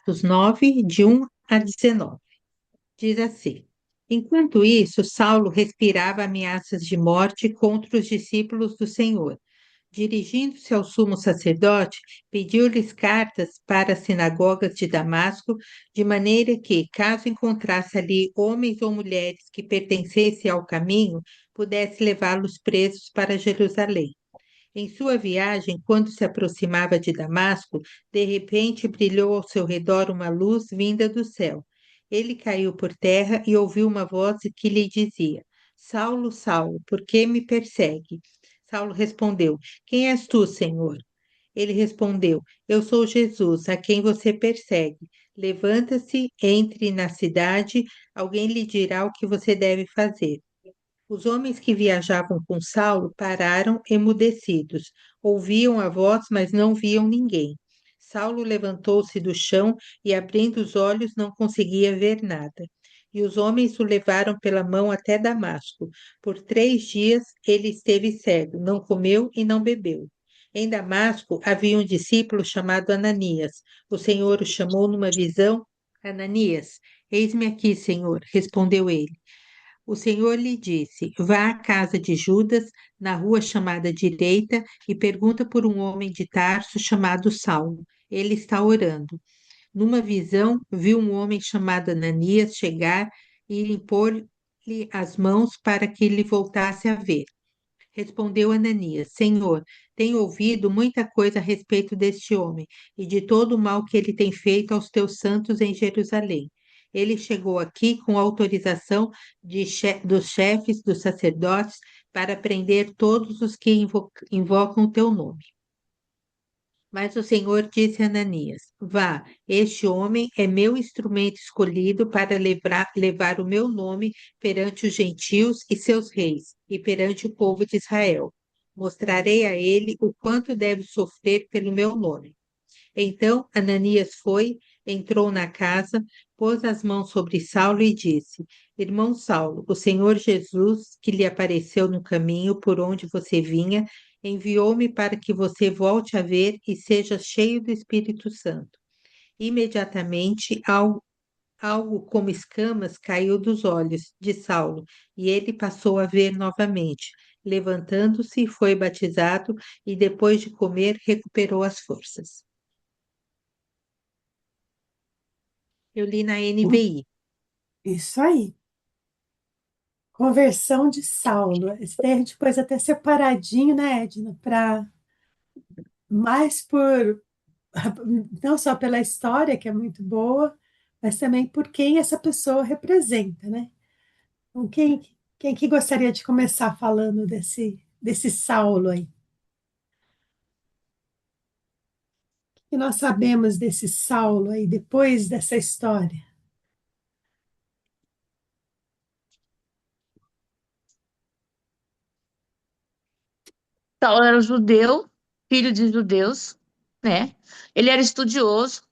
Atos 9, de 1 a 19. Diz assim: Enquanto isso, Saulo respirava ameaças de morte contra os discípulos do Senhor. Dirigindo-se ao sumo sacerdote, pediu-lhes cartas para as sinagogas de Damasco, de maneira que, caso encontrasse ali homens ou mulheres que pertencessem ao caminho, pudesse levá-los presos para Jerusalém. Em sua viagem, quando se aproximava de Damasco, de repente brilhou ao seu redor uma luz vinda do céu. Ele caiu por terra e ouviu uma voz que lhe dizia: Saulo, Saulo, por que me persegue? Saulo respondeu: Quem és tu, Senhor? Ele respondeu: Eu sou Jesus, a quem você persegue. Levanta-se, entre na cidade, alguém lhe dirá o que você deve fazer. Os homens que viajavam com Saulo pararam emudecidos. Ouviam a voz, mas não viam ninguém. Saulo levantou-se do chão e, abrindo os olhos, não conseguia ver nada. E os homens o levaram pela mão até Damasco. Por 3 dias ele esteve cego, não comeu e não bebeu. Em Damasco havia um discípulo chamado Ananias. O Senhor o chamou numa visão. Ananias, eis-me aqui, Senhor, respondeu ele. O Senhor lhe disse: Vá à casa de Judas, na rua chamada Direita, e pergunta por um homem de Tarso chamado Saulo. Ele está orando. Numa visão, viu um homem chamado Ananias chegar e impor-lhe as mãos para que lhe voltasse a ver. Respondeu Ananias: Senhor, tenho ouvido muita coisa a respeito deste homem e de todo o mal que ele tem feito aos teus santos em Jerusalém. Ele chegou aqui com autorização dos chefes dos sacerdotes para prender todos os que invocam o teu nome. Mas o Senhor disse a Ananias: Vá, este homem é meu instrumento escolhido para levar o meu nome perante os gentios e seus reis, e perante o povo de Israel. Mostrarei a ele o quanto deve sofrer pelo meu nome. Então Ananias foi, entrou na casa, pôs as mãos sobre Saulo e disse: Irmão Saulo, o Senhor Jesus, que lhe apareceu no caminho por onde você vinha, enviou-me para que você volte a ver e seja cheio do Espírito Santo. Imediatamente, algo como escamas caiu dos olhos de Saulo, e ele passou a ver novamente. Levantando-se, foi batizado e, depois de comer, recuperou as forças. Eu li na NVI. Isso aí. Conversão de Saulo. Esse daí a gente pôs até separadinho, né, Edna? Para mais por não só pela história, que é muito boa, mas também por quem essa pessoa representa, né? Então, quem que gostaria de começar falando desse Saulo aí? O que nós sabemos desse Saulo aí depois dessa história? Saulo era judeu, filho de judeus, né? Ele era estudioso,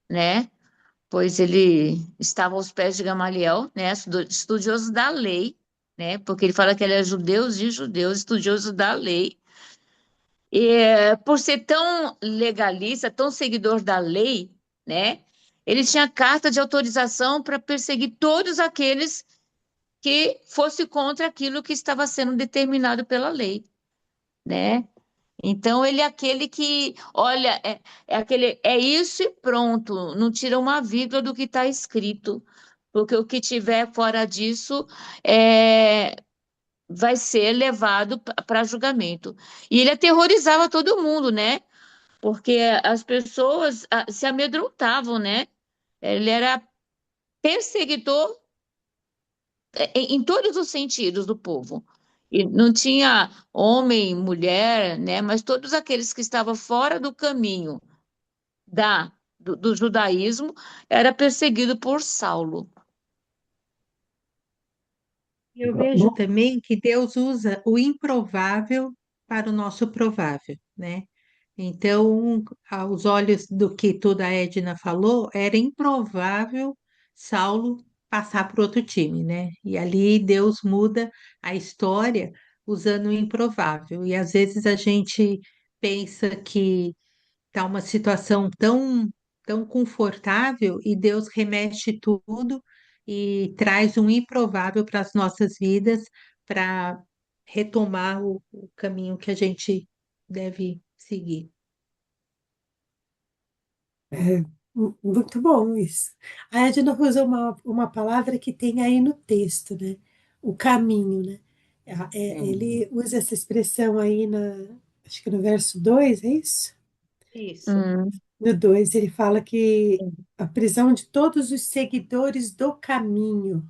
né? Pois ele estava aos pés de Gamaliel, né? Estudioso da lei, né? Porque ele fala que ele é judeu de judeus, estudioso da lei. E por ser tão legalista, tão seguidor da lei, né? Ele tinha carta de autorização para perseguir todos aqueles que fosse contra aquilo que estava sendo determinado pela lei, né? Então ele é aquele que, olha, é aquele, é isso e pronto, não tira uma vírgula do que está escrito, porque o que tiver fora disso vai ser levado para julgamento. E ele aterrorizava todo mundo, né? Porque as pessoas se amedrontavam, né? Ele era perseguidor em todos os sentidos do povo. E não tinha homem, mulher, né? Mas todos aqueles que estavam fora do caminho do judaísmo era perseguido por Saulo. Eu vejo também que Deus usa o improvável para o nosso provável, né? Então, aos olhos do que toda a Edna falou, era improvável Saulo passar para outro time, né? E ali Deus muda a história usando o improvável. E às vezes a gente pensa que está uma situação tão tão confortável e Deus remexe tudo e traz um improvável para as nossas vidas para retomar o caminho que a gente deve seguir. É, muito bom isso. A Edna usa uma palavra que tem aí no texto, né? O caminho, né? Hum, Ele usa essa expressão aí acho que no verso 2, é isso? Isso. Hum. No 2 ele fala que a prisão de todos os seguidores do caminho.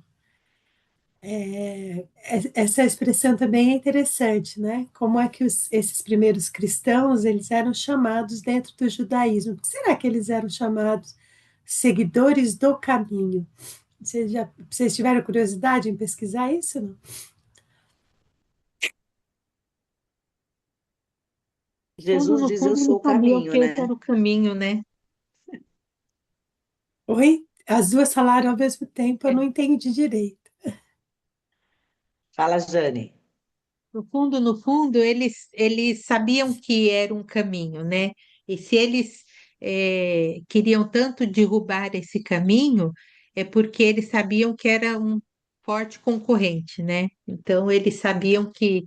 Essa expressão também é interessante, né? Como é que esses primeiros cristãos, eles eram chamados dentro do judaísmo? Por que será que eles eram chamados seguidores do caminho? Vocês tiveram curiosidade em pesquisar isso, não? Jesus No diz: Eu fundo, não sou o sabiam caminho, que esse né? era o caminho, né? Oi? As duas falaram ao mesmo tempo, eu É. não entendi direito. Fala, Jane. No fundo, eles sabiam que era um caminho, né? E se eles queriam tanto derrubar esse caminho, é porque eles sabiam que era um forte concorrente, né? Então, eles sabiam que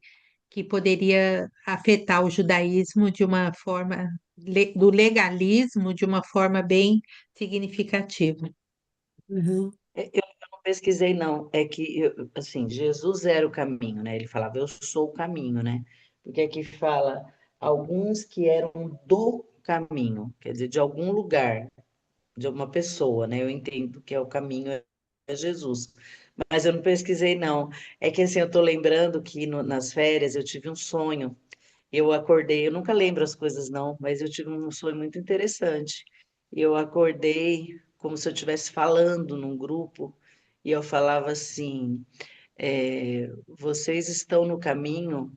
poderia afetar o judaísmo de uma forma, do legalismo de uma forma bem significativa. Uhum, Eu não pesquisei, não. É que, assim, Jesus era o caminho, né? Ele falava: Eu sou o caminho, né? Porque aqui fala alguns que eram do caminho, quer dizer, de algum lugar, de uma pessoa, né? Eu entendo que é o caminho, é Jesus. Mas eu não pesquisei, não. É que, assim, eu tô lembrando que nas férias eu tive um sonho. Eu acordei, eu nunca lembro as coisas não, mas eu tive um sonho muito interessante. Eu acordei como se eu estivesse falando num grupo e eu falava assim: vocês estão no caminho,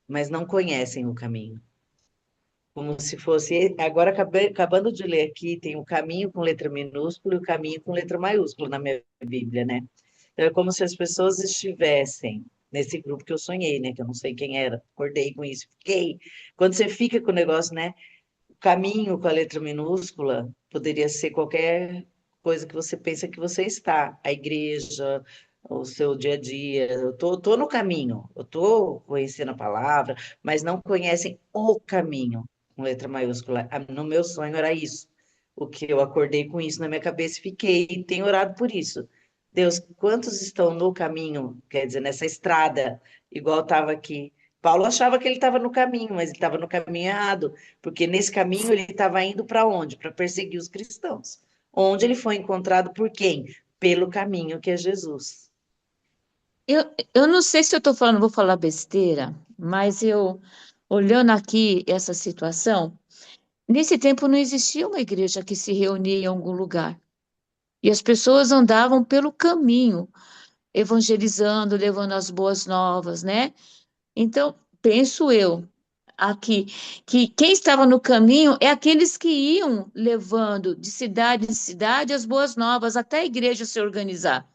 mas não conhecem o caminho. Como se fosse. Agora, acabando de ler aqui, tem o caminho com letra minúscula e o caminho com letra maiúscula na minha Bíblia, né? Então, é como se as pessoas estivessem nesse grupo que eu sonhei, né? Que eu não sei quem era. Acordei com isso, fiquei. Quando você fica com o negócio, né? O caminho com a letra minúscula poderia ser qualquer coisa que você pensa que você está. A igreja, o seu dia a dia. Eu tô no caminho, eu tô conhecendo a palavra, mas não conhecem o caminho com letra maiúscula. No meu sonho era isso. O que eu acordei com isso na minha cabeça e fiquei, e tenho orado por isso. Deus, quantos estão no caminho, quer dizer, nessa estrada, igual estava aqui. Paulo achava que ele estava no caminho, mas ele estava no caminho errado, porque nesse caminho ele estava indo para onde? Para perseguir os cristãos. Onde ele foi encontrado por quem? Pelo caminho que é Jesus. Eu não sei se eu estou falando, vou falar besteira, mas eu, olhando aqui essa situação, nesse tempo não existia uma igreja que se reunia em algum lugar. E as pessoas andavam pelo caminho, evangelizando, levando as boas novas, né? Então, penso eu aqui que quem estava no caminho é aqueles que iam levando de cidade em cidade as boas novas até a igreja se organizar.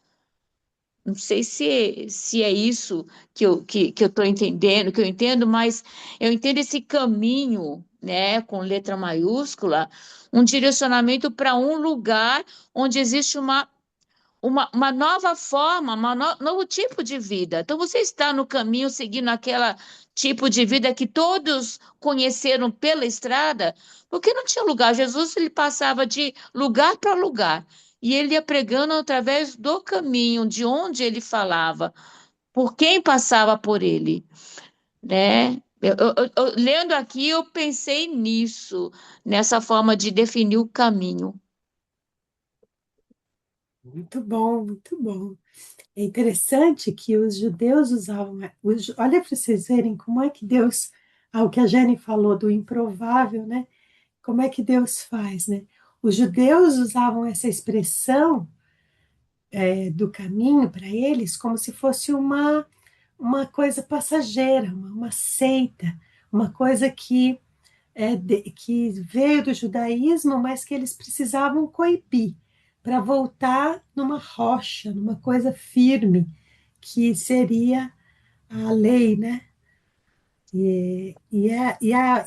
Não sei se é isso que eu estou entendendo, que eu entendo, mas eu entendo esse caminho, né, com letra maiúscula, um direcionamento para um lugar onde existe uma nova forma, novo tipo de vida. Então, você está no caminho seguindo aquele tipo de vida que todos conheceram pela estrada, porque não tinha lugar. Jesus ele passava de lugar para lugar e ele ia pregando através do caminho, de onde ele falava, por quem passava por ele, né? Lendo aqui, eu pensei nisso, nessa forma de definir o caminho. muito bom, muito bom. É interessante que os judeus usavam. Olha para vocês verem como é que Deus, o que a Jenny falou do improvável, né? Como é que Deus faz, né? Os judeus usavam essa expressão do caminho para eles como se fosse uma coisa passageira, uma seita, uma coisa que veio do judaísmo, mas que eles precisavam coibir para voltar numa rocha, numa coisa firme, que seria a lei, né? E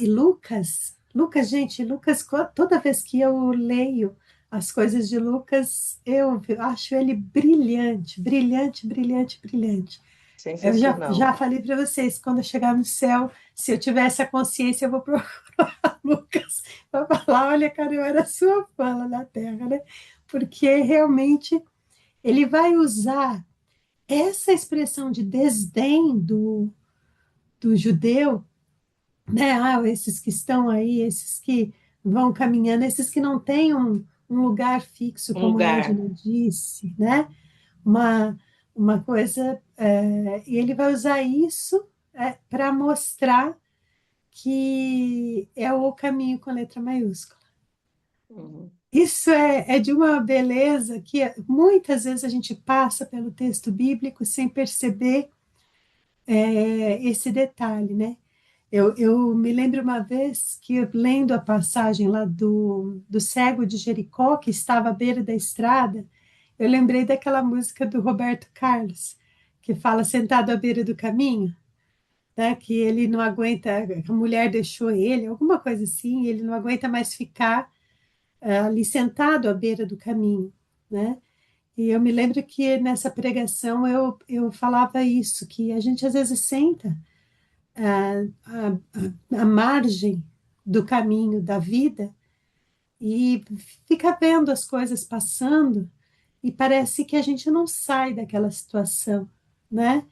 Lucas, Lucas, gente, Lucas, toda vez que eu leio as coisas de Lucas, eu acho ele brilhante, brilhante, brilhante, brilhante. Eu já Sensacional. falei para vocês, quando eu chegar no céu, se eu tivesse a consciência, eu vou procurar Lucas para falar, olha, cara, eu era sua fã lá na Terra, né? Porque realmente ele vai usar essa expressão de desdém do judeu, né? Ah, esses que estão aí, esses que vão caminhando, esses que não têm um lugar fixo, Um como a lugar. Edna disse, né? Uma, uma coisa, e ele vai usar isso para mostrar que é o caminho com letra maiúscula. Uhum. Isso é de uma beleza que muitas vezes a gente passa pelo texto bíblico sem perceber esse detalhe, né? Eu me lembro uma vez que, lendo a passagem lá do cego de Jericó, que estava à beira da estrada, eu lembrei daquela música do Roberto Carlos, que fala sentado à beira do caminho, né? Que ele não aguenta, a mulher deixou ele, alguma coisa assim, ele não aguenta mais ficar ali sentado à beira do caminho, né? E eu me lembro que nessa pregação eu falava isso, que a gente às vezes senta à margem do caminho da vida e fica vendo as coisas passando e parece que a gente não sai daquela situação, né?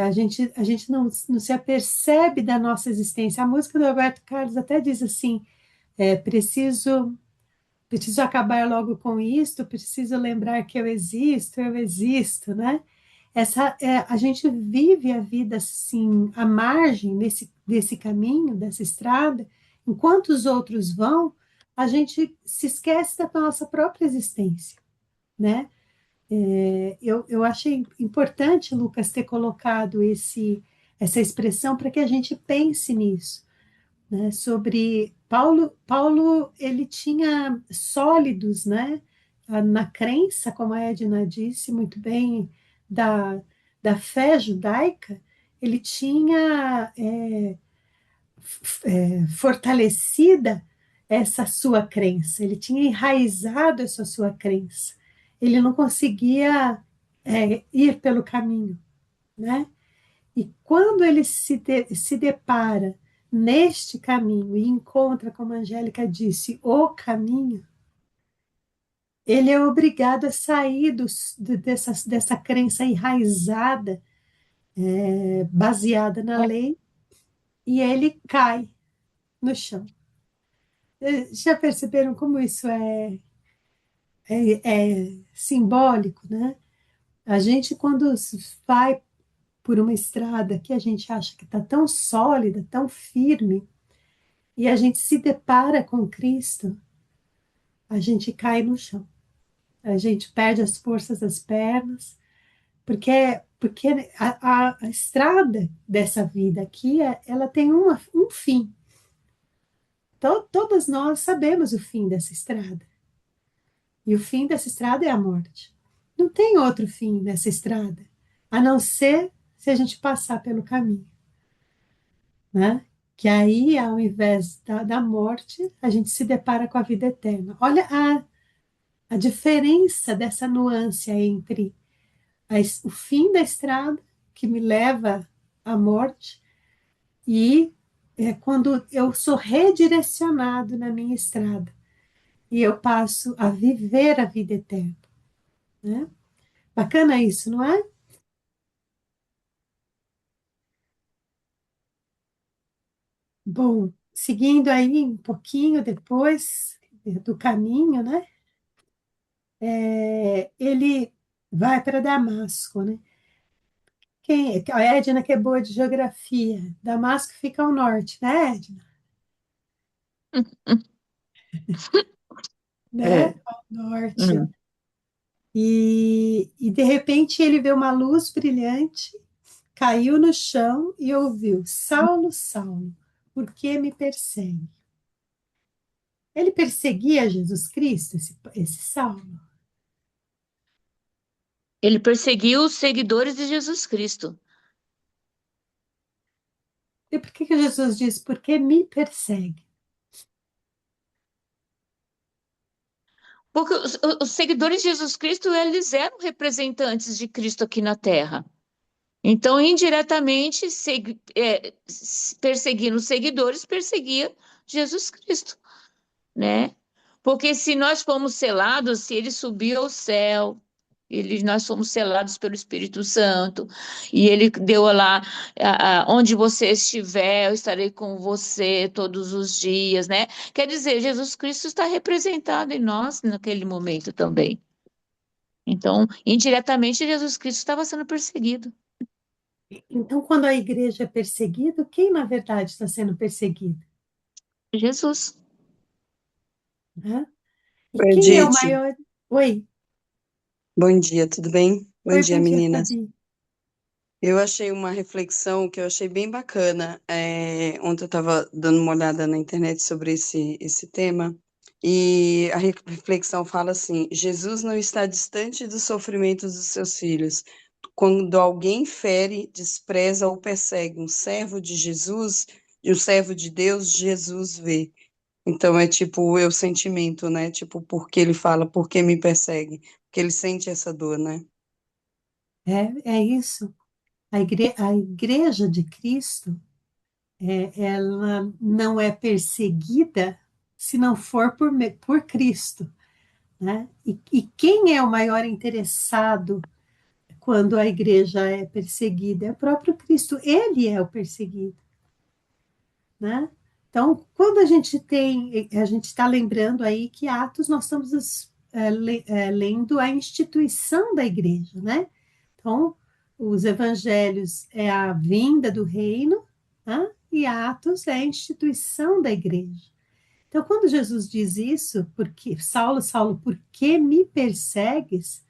A gente não se apercebe da nossa existência. A música do Roberto Carlos até diz assim: preciso acabar logo com isto, preciso lembrar que eu existo, né? A gente vive a vida assim, à margem desse caminho, dessa estrada, enquanto os outros vão, a gente se esquece da nossa própria existência, né? Eu achei importante, Lucas, ter colocado essa expressão para que a gente pense nisso, né? Sobre Paulo, ele tinha sólidos, né? Na crença, como a Edna disse muito bem, da, da fé judaica, ele tinha fortalecida essa sua crença, ele tinha enraizado essa sua crença, ele não conseguia ir pelo caminho, né? E quando ele se depara neste caminho e encontra, como a Angélica disse, o caminho, ele é obrigado a sair dessa crença enraizada, baseada na lei, e ele cai no chão. Já perceberam como isso é simbólico, né? A gente, quando vai por uma estrada que a gente acha que está tão sólida, tão firme, e a gente se depara com Cristo, a gente cai no chão, a gente perde as forças das pernas, porque a estrada dessa vida aqui, ela tem um fim. Então, todas nós sabemos o fim dessa estrada. E o fim dessa estrada é a morte. Não tem outro fim nessa estrada, a não ser se a gente passar pelo caminho, né? Que aí, ao invés da morte, a gente se depara com a vida eterna. Olha a diferença dessa nuance entre o fim da estrada, que me leva à morte, e quando eu sou redirecionado na minha estrada e eu passo a viver a vida eterna, né? Bacana isso, não é? Bom, seguindo aí um pouquinho depois do caminho, né? Ele vai para Damasco, né? A Edna, que é boa de geografia, Damasco fica ao norte, né, Edna? Né? É. Ao norte. Hum. E de repente ele vê uma luz brilhante, caiu no chão e ouviu: Saulo, Saulo, por que me persegue? Ele perseguia Jesus Cristo, esse Saulo. Ele perseguiu os seguidores de Jesus Cristo. E por que Jesus diz: por que me persegue? Porque os seguidores de Jesus Cristo, eles eram representantes de Cristo aqui na Terra. Então, indiretamente, perseguindo os seguidores, perseguia Jesus Cristo, né? Porque se nós fomos selados, se ele subiu ao céu, nós fomos selados pelo Espírito Santo, e ele deu lá, onde você estiver, eu estarei com você todos os dias, né? Quer dizer, Jesus Cristo está representado em nós naquele momento também. Então, indiretamente, Jesus Cristo estava sendo perseguido. Então, quando a igreja é perseguida, quem na verdade está sendo perseguido? Jesus. Né? E Oi, quem é o Edith. maior? Oi, Bom dia, tudo bem? Bom oi, dia, bom dia, meninas. Fabi. Eu achei uma reflexão que eu achei bem bacana. Ontem eu estava dando uma olhada na internet sobre esse tema, e a reflexão fala assim: Jesus não está distante dos sofrimentos dos seus filhos. Quando alguém fere, despreza ou persegue um servo de Jesus, e um servo de Deus, Jesus vê. Então é tipo o sentimento, né? Tipo, porque ele fala, por que me persegue? Porque ele sente essa dor, né? É isso. A igreja de Cristo, ela não é perseguida se não for por Cristo, né? E quem é o maior interessado quando a igreja é perseguida? É o próprio Cristo. Ele é o perseguido, né? Então, quando a gente está lembrando aí que Atos nós estamos lendo a instituição da igreja, né? Então, os evangelhos é a vinda do reino, né? E Atos é a instituição da igreja. Então, quando Jesus diz isso, porque Saulo, Saulo, por que me persegues?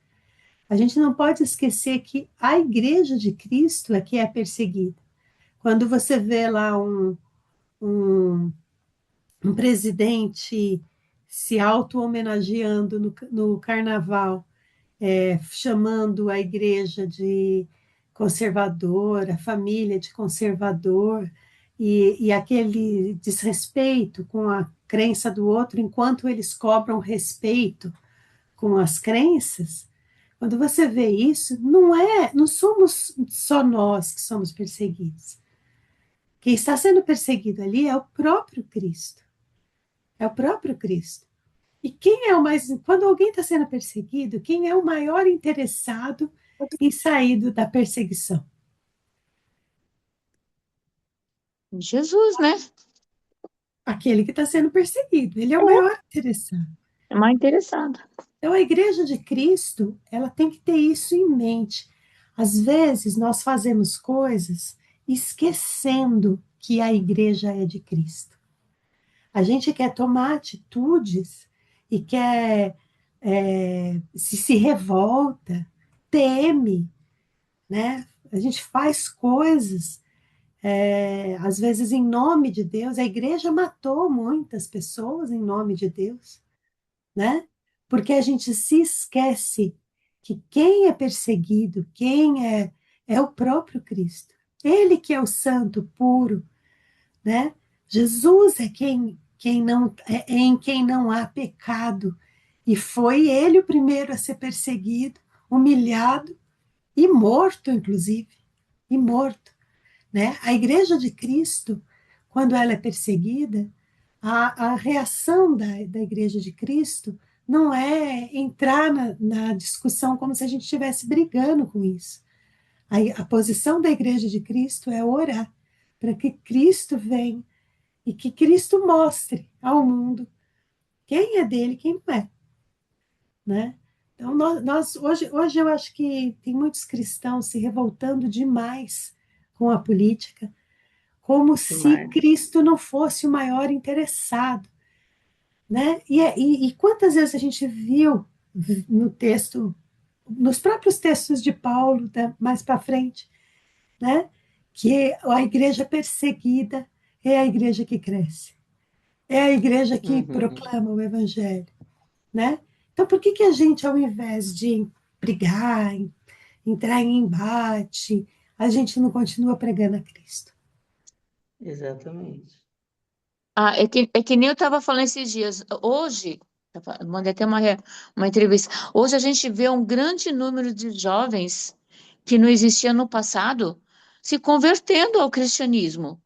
A gente não pode esquecer que a igreja de Cristo é que é perseguida. Quando você vê lá um, um presidente se auto-homenageando no carnaval, chamando a igreja de conservador, a família de conservador, e aquele desrespeito com a crença do outro, enquanto eles cobram respeito com as crenças. Quando você vê isso, não somos só nós que somos perseguidos. Quem está sendo perseguido ali é o próprio Cristo. É o próprio Cristo. E quem é o mais. Quando alguém está sendo perseguido, quem é o maior interessado em sair da perseguição? Jesus, né? Aquele que está sendo perseguido. Ele é o maior interessado. É mais interessado. Então, a igreja de Cristo, ela tem que ter isso em mente. Às vezes, nós fazemos coisas esquecendo que a igreja é de Cristo. A gente quer tomar atitudes e quer, se revolta, teme, né? A gente faz coisas, às vezes em nome de Deus. A igreja matou muitas pessoas em nome de Deus, né? Porque a gente se esquece que quem é perseguido, é o próprio Cristo. Ele que é o santo puro, né? Jesus é quem não em quem não há pecado, e foi ele o primeiro a ser perseguido, humilhado e morto, inclusive, e morto, né? A igreja de Cristo, quando ela é perseguida, a reação da igreja de Cristo não é entrar na discussão como se a gente estivesse brigando com isso. A posição da igreja de Cristo é orar para que Cristo venha e que Cristo mostre ao mundo quem é dele e quem não é, né? Então, hoje eu acho que tem muitos cristãos se revoltando demais com a política, como se Demais. Cristo não fosse o maior interessado, né? E quantas vezes a gente viu no texto, nos próprios textos de Paulo, né, mais para frente, né? Que a igreja perseguida é a igreja que cresce. É a igreja que Uhum. proclama o evangelho, né? Então, por que a gente, ao invés de brigar, entrar em embate, a gente não continua pregando a Cristo? Exatamente. É que nem eu estava falando esses dias. Hoje, Mandei até uma entrevista. Hoje a gente vê um grande número de jovens que não existia no passado se convertendo ao cristianismo.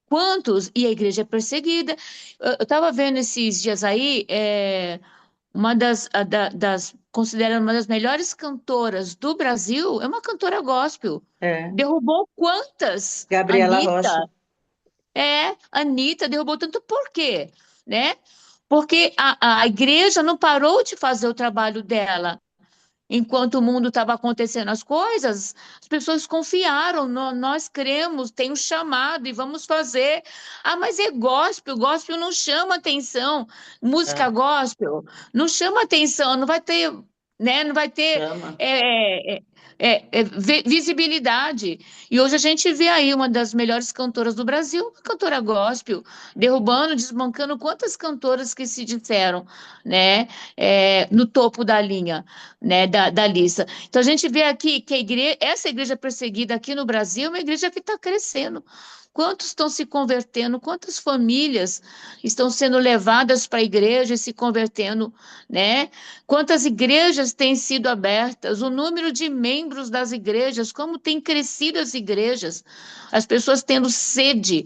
Quantos? E a igreja é perseguida. Eu estava vendo esses dias aí, uma considerada uma das melhores cantoras do Brasil, é uma cantora gospel. É. Derrubou quantas? Gabriela Rocha. Anitta. Anitta derrubou tanto por quê? Né? Porque a igreja não parou de fazer o trabalho dela. Enquanto o mundo estava acontecendo as coisas, as pessoas confiaram, nós cremos, tem um chamado e vamos fazer. Ah, mas é gospel, gospel não chama atenção. Música Ah, gospel não chama atenção, não vai ter, né, não vai ter chama. visibilidade. E hoje a gente vê aí uma das melhores cantoras do Brasil, uma cantora gospel, derrubando, desbancando quantas cantoras que se disseram, né, no topo da linha, né, da lista. Então a gente vê aqui que essa igreja perseguida aqui no Brasil é uma igreja que está crescendo. Quantos estão se convertendo? Quantas famílias estão sendo levadas para a igreja e se convertendo, né? Quantas igrejas têm sido abertas? O número de membros das igrejas, como tem crescido as igrejas? As pessoas tendo sede.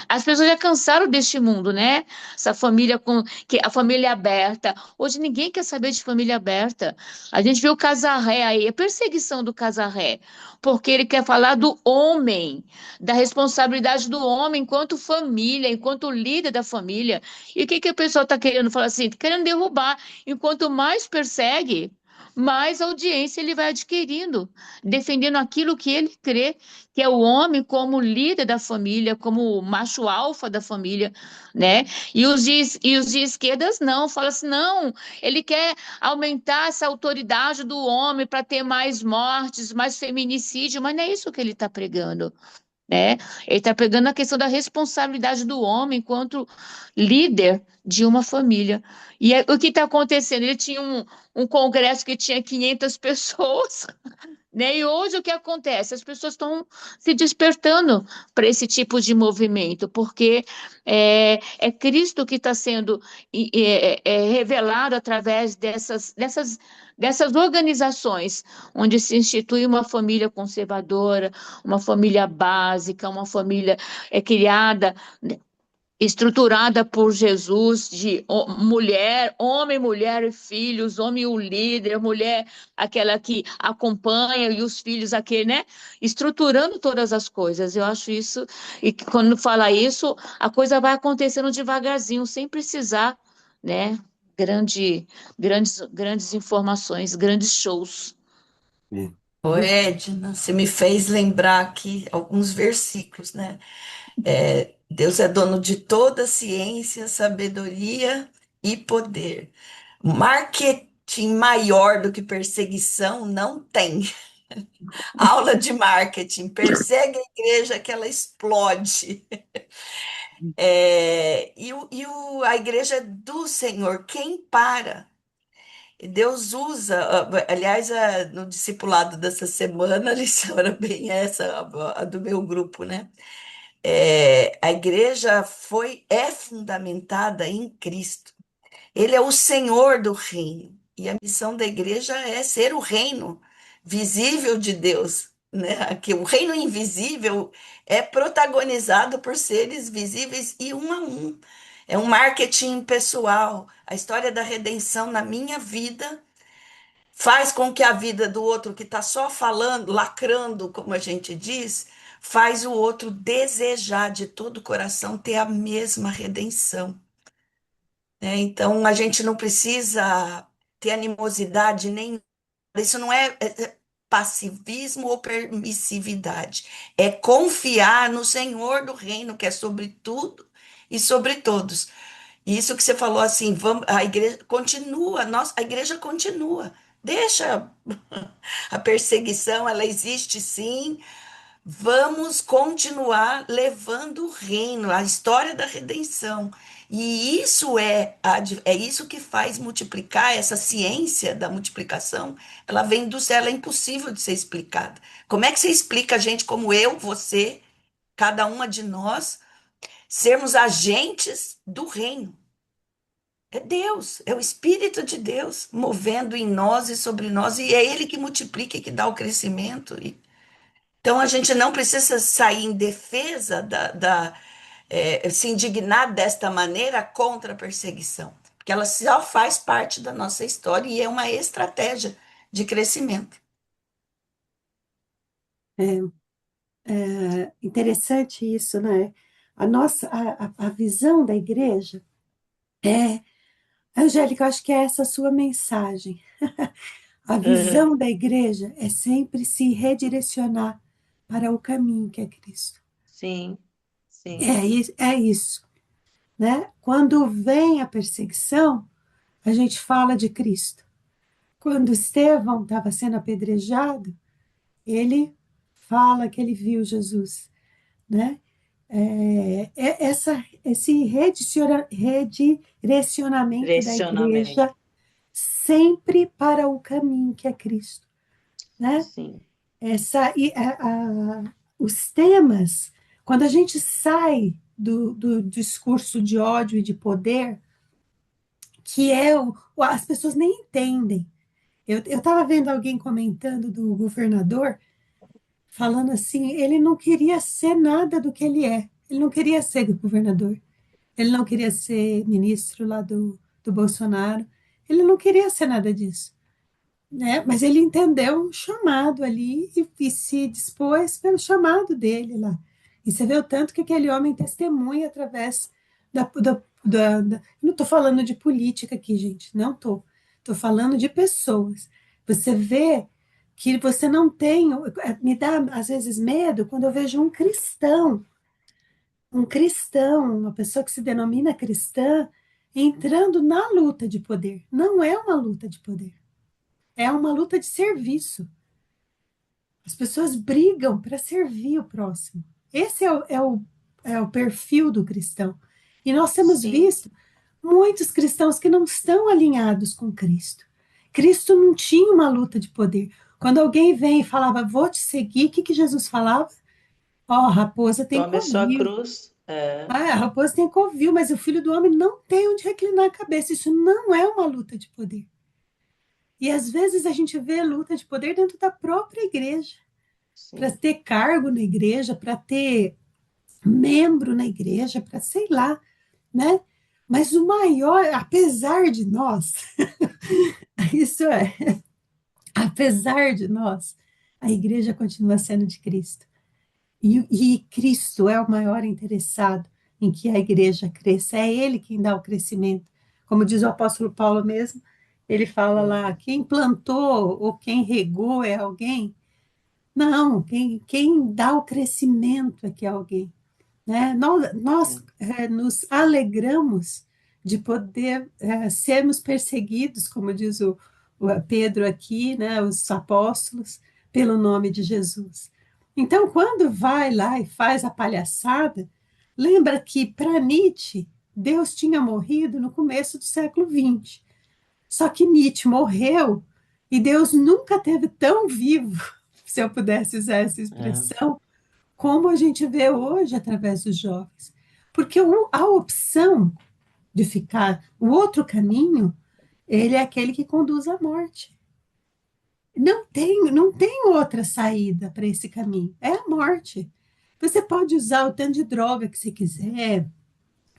As pessoas já cansaram deste mundo, né? Essa família que a família é aberta. Hoje ninguém quer saber de família aberta. A gente vê o Casarré aí, a perseguição do Casarré, porque ele quer falar do homem, da responsabilidade do homem enquanto família, enquanto líder da família. E o que que o pessoal está querendo falar assim? Tá querendo derrubar. Enquanto mais persegue, mais audiência ele vai adquirindo, defendendo aquilo que ele crê, que é o homem como líder da família, como macho alfa da família, né? E os de esquerdas não, falam assim, não, ele quer aumentar essa autoridade do homem para ter mais mortes, mais feminicídio, mas não é isso que ele está pregando, né? Ele está pegando a questão da responsabilidade do homem enquanto líder de uma família. E o que está acontecendo? Ele tinha um congresso que tinha 500 pessoas, né? E hoje o que acontece? As pessoas estão se despertando para esse tipo de movimento, porque é Cristo que está sendo revelado através dessas organizações, onde se institui uma família conservadora, uma família básica, uma família criada, né, estruturada por Jesus, de mulher, homem, mulher e filhos, homem o líder, mulher aquela que acompanha e os filhos aquele, né? Estruturando todas as coisas. Eu acho isso, e que quando fala isso, a coisa vai acontecendo devagarzinho, sem precisar, né? Grandes informações, grandes shows. Ô, Edna, você me fez lembrar aqui alguns versículos, né? Deus é dono de toda ciência, sabedoria e poder. Marketing maior do que perseguição não tem. Aula de marketing, persegue a igreja que ela explode. A igreja é do Senhor, quem para? Deus usa, aliás, no discipulado dessa semana, a lição era bem essa, a do meu grupo, né? A igreja é fundamentada em Cristo. Ele é o Senhor do reino. E a missão da igreja é ser o reino visível de Deus, né? Que o reino invisível é protagonizado por seres visíveis e um a um. É um marketing pessoal. A história da redenção na minha vida faz com que a vida do outro que está só falando, lacrando, como a gente diz, faz o outro desejar de todo o coração ter a mesma redenção, né? Então, a gente não precisa ter animosidade nem. Isso não é passivismo ou permissividade. É confiar no Senhor do reino, que é sobre tudo e sobre todos. E isso que você falou assim, a igreja continua, a igreja continua. Deixa a perseguição, ela existe sim. Vamos continuar levando o reino, a história da redenção. E isso é isso que faz multiplicar, essa ciência da multiplicação, ela vem do céu, ela é impossível de ser explicada. Como é que você explica a gente como eu, você, cada uma de nós, sermos agentes do reino? É Deus, é o Espírito de Deus movendo em nós e sobre nós, e é Ele que multiplica e que dá o crescimento. Então a gente não precisa sair em defesa se indignar desta maneira contra a perseguição, porque ela só faz parte da nossa história e é uma estratégia de crescimento. Interessante isso, né? A visão da igreja é, Angélica, eu acho que é essa a sua mensagem. A Aham. visão da igreja é sempre se redirecionar para o caminho que é Cristo. Sim, sim. É isso, né? Quando vem a perseguição, a gente fala de Cristo. Quando Estevão estava sendo apedrejado, ele fala que ele viu Jesus, né? Esse redirecionamento da Direcionamento. igreja sempre para o caminho que é Cristo, né? Sim, Os temas, quando a gente sai do discurso de ódio e de poder, que as pessoas nem entendem. Eu estava vendo alguém comentando do governador, falando assim, ele não queria ser nada do que ele é. Ele não queria ser governador. Ele não queria ser ministro lá do Bolsonaro. Ele não queria ser nada disso, né? Mas ele entendeu um chamado ali e se dispôs pelo chamado dele lá. E você vê o tanto que aquele homem testemunha através não estou falando de política aqui, gente, não estou. Estou falando de pessoas. Você vê que você não tem. Me dá, às vezes, medo quando eu vejo uma pessoa que se denomina cristã, entrando na luta de poder. Não é uma luta de poder, é uma luta de serviço. As pessoas brigam para servir o próximo. Esse é o perfil do cristão. E nós temos sim. visto muitos cristãos que não estão alinhados com Cristo. Cristo não tinha uma luta de poder. Quando alguém vem e falava, vou te seguir, o que Jesus falava? Ó, a raposa tem Tome a sua covil. cruz. É, Ah, a raposa tem covil, mas o filho do homem não tem onde reclinar a cabeça. Isso não é uma luta de poder. E às vezes a gente vê luta de poder dentro da própria igreja, para sim. ter cargo na igreja, para ter membro na igreja, para sei lá, né? Mas o maior, apesar de nós, isso é, apesar de nós, a igreja continua sendo de Cristo. E Cristo é o maior interessado em que a igreja cresça, é Ele quem dá o crescimento. Como diz o apóstolo Paulo mesmo, ele fala lá: Uhum. quem plantou ou quem regou é alguém? Não, quem dá o crescimento é que é alguém. Né? Nós É. nos alegramos de poder sermos perseguidos, como diz o Pedro aqui, né, os apóstolos, pelo nome de Jesus. Então, quando vai lá e faz a palhaçada, lembra que para Nietzsche, Deus tinha morrido no começo do século XX. Só que Nietzsche morreu e Deus nunca teve tão vivo, se eu pudesse usar essa É. expressão, como a gente vê hoje através dos jovens. Porque a opção de ficar, o outro caminho, ele é aquele que conduz à morte. Não tem outra saída para esse caminho, é a morte. Você pode usar o tanto de droga que você quiser,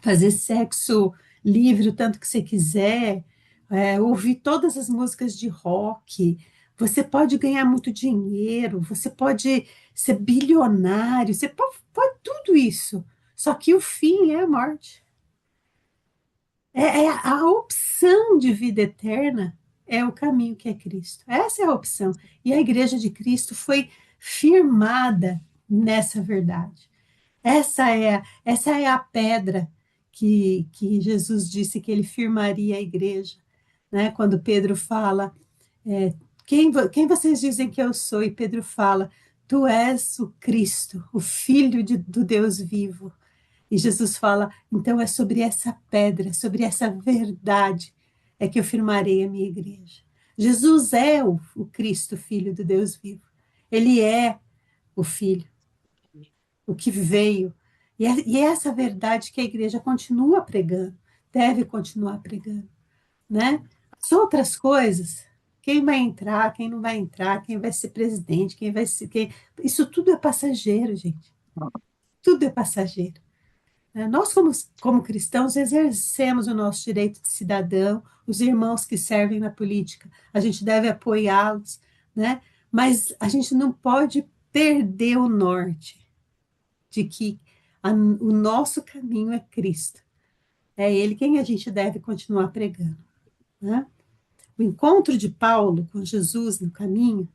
fazer sexo livre o tanto que você quiser, ouvir todas as músicas de rock, você pode ganhar muito dinheiro, você pode ser bilionário, você pode tudo isso. Só que o fim é a morte. É a opção de vida eterna é o caminho que é Cristo. Essa é a opção. E a Igreja de Cristo foi firmada nessa verdade. Essa é a pedra que Jesus disse que ele firmaria a igreja, né? Quando Pedro fala, quem vocês dizem que eu sou? E Pedro fala, tu és o Cristo, o Filho do Deus vivo. E Jesus fala, então é sobre essa pedra, sobre essa verdade, é que eu firmarei a minha igreja. Jesus é o Cristo, Filho do Deus vivo. Ele é o Filho, o que veio. E é essa verdade que a igreja continua pregando. deve continuar pregando, né? As outras coisas, quem vai entrar, quem não vai entrar, quem vai ser presidente, quem vai ser... Isso tudo é passageiro, gente. Tudo é passageiro. Nós, como cristãos, exercemos o nosso direito de cidadão, os irmãos que servem na política, a gente deve apoiá-los, né? Mas a gente não pode perder o norte de que o nosso caminho é Cristo. É Ele quem a gente deve continuar pregando, né? O encontro de Paulo com Jesus no caminho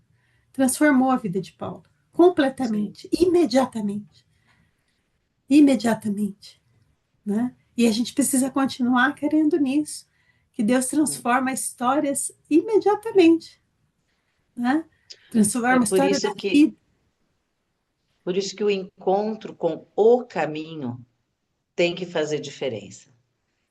transformou a vida de Paulo completamente, imediatamente, imediatamente, né? E a gente precisa continuar querendo nisso, que Deus transforma histórias imediatamente, né? É Transforma a por história da isso que, vida. por isso que o encontro com o caminho tem que fazer diferença.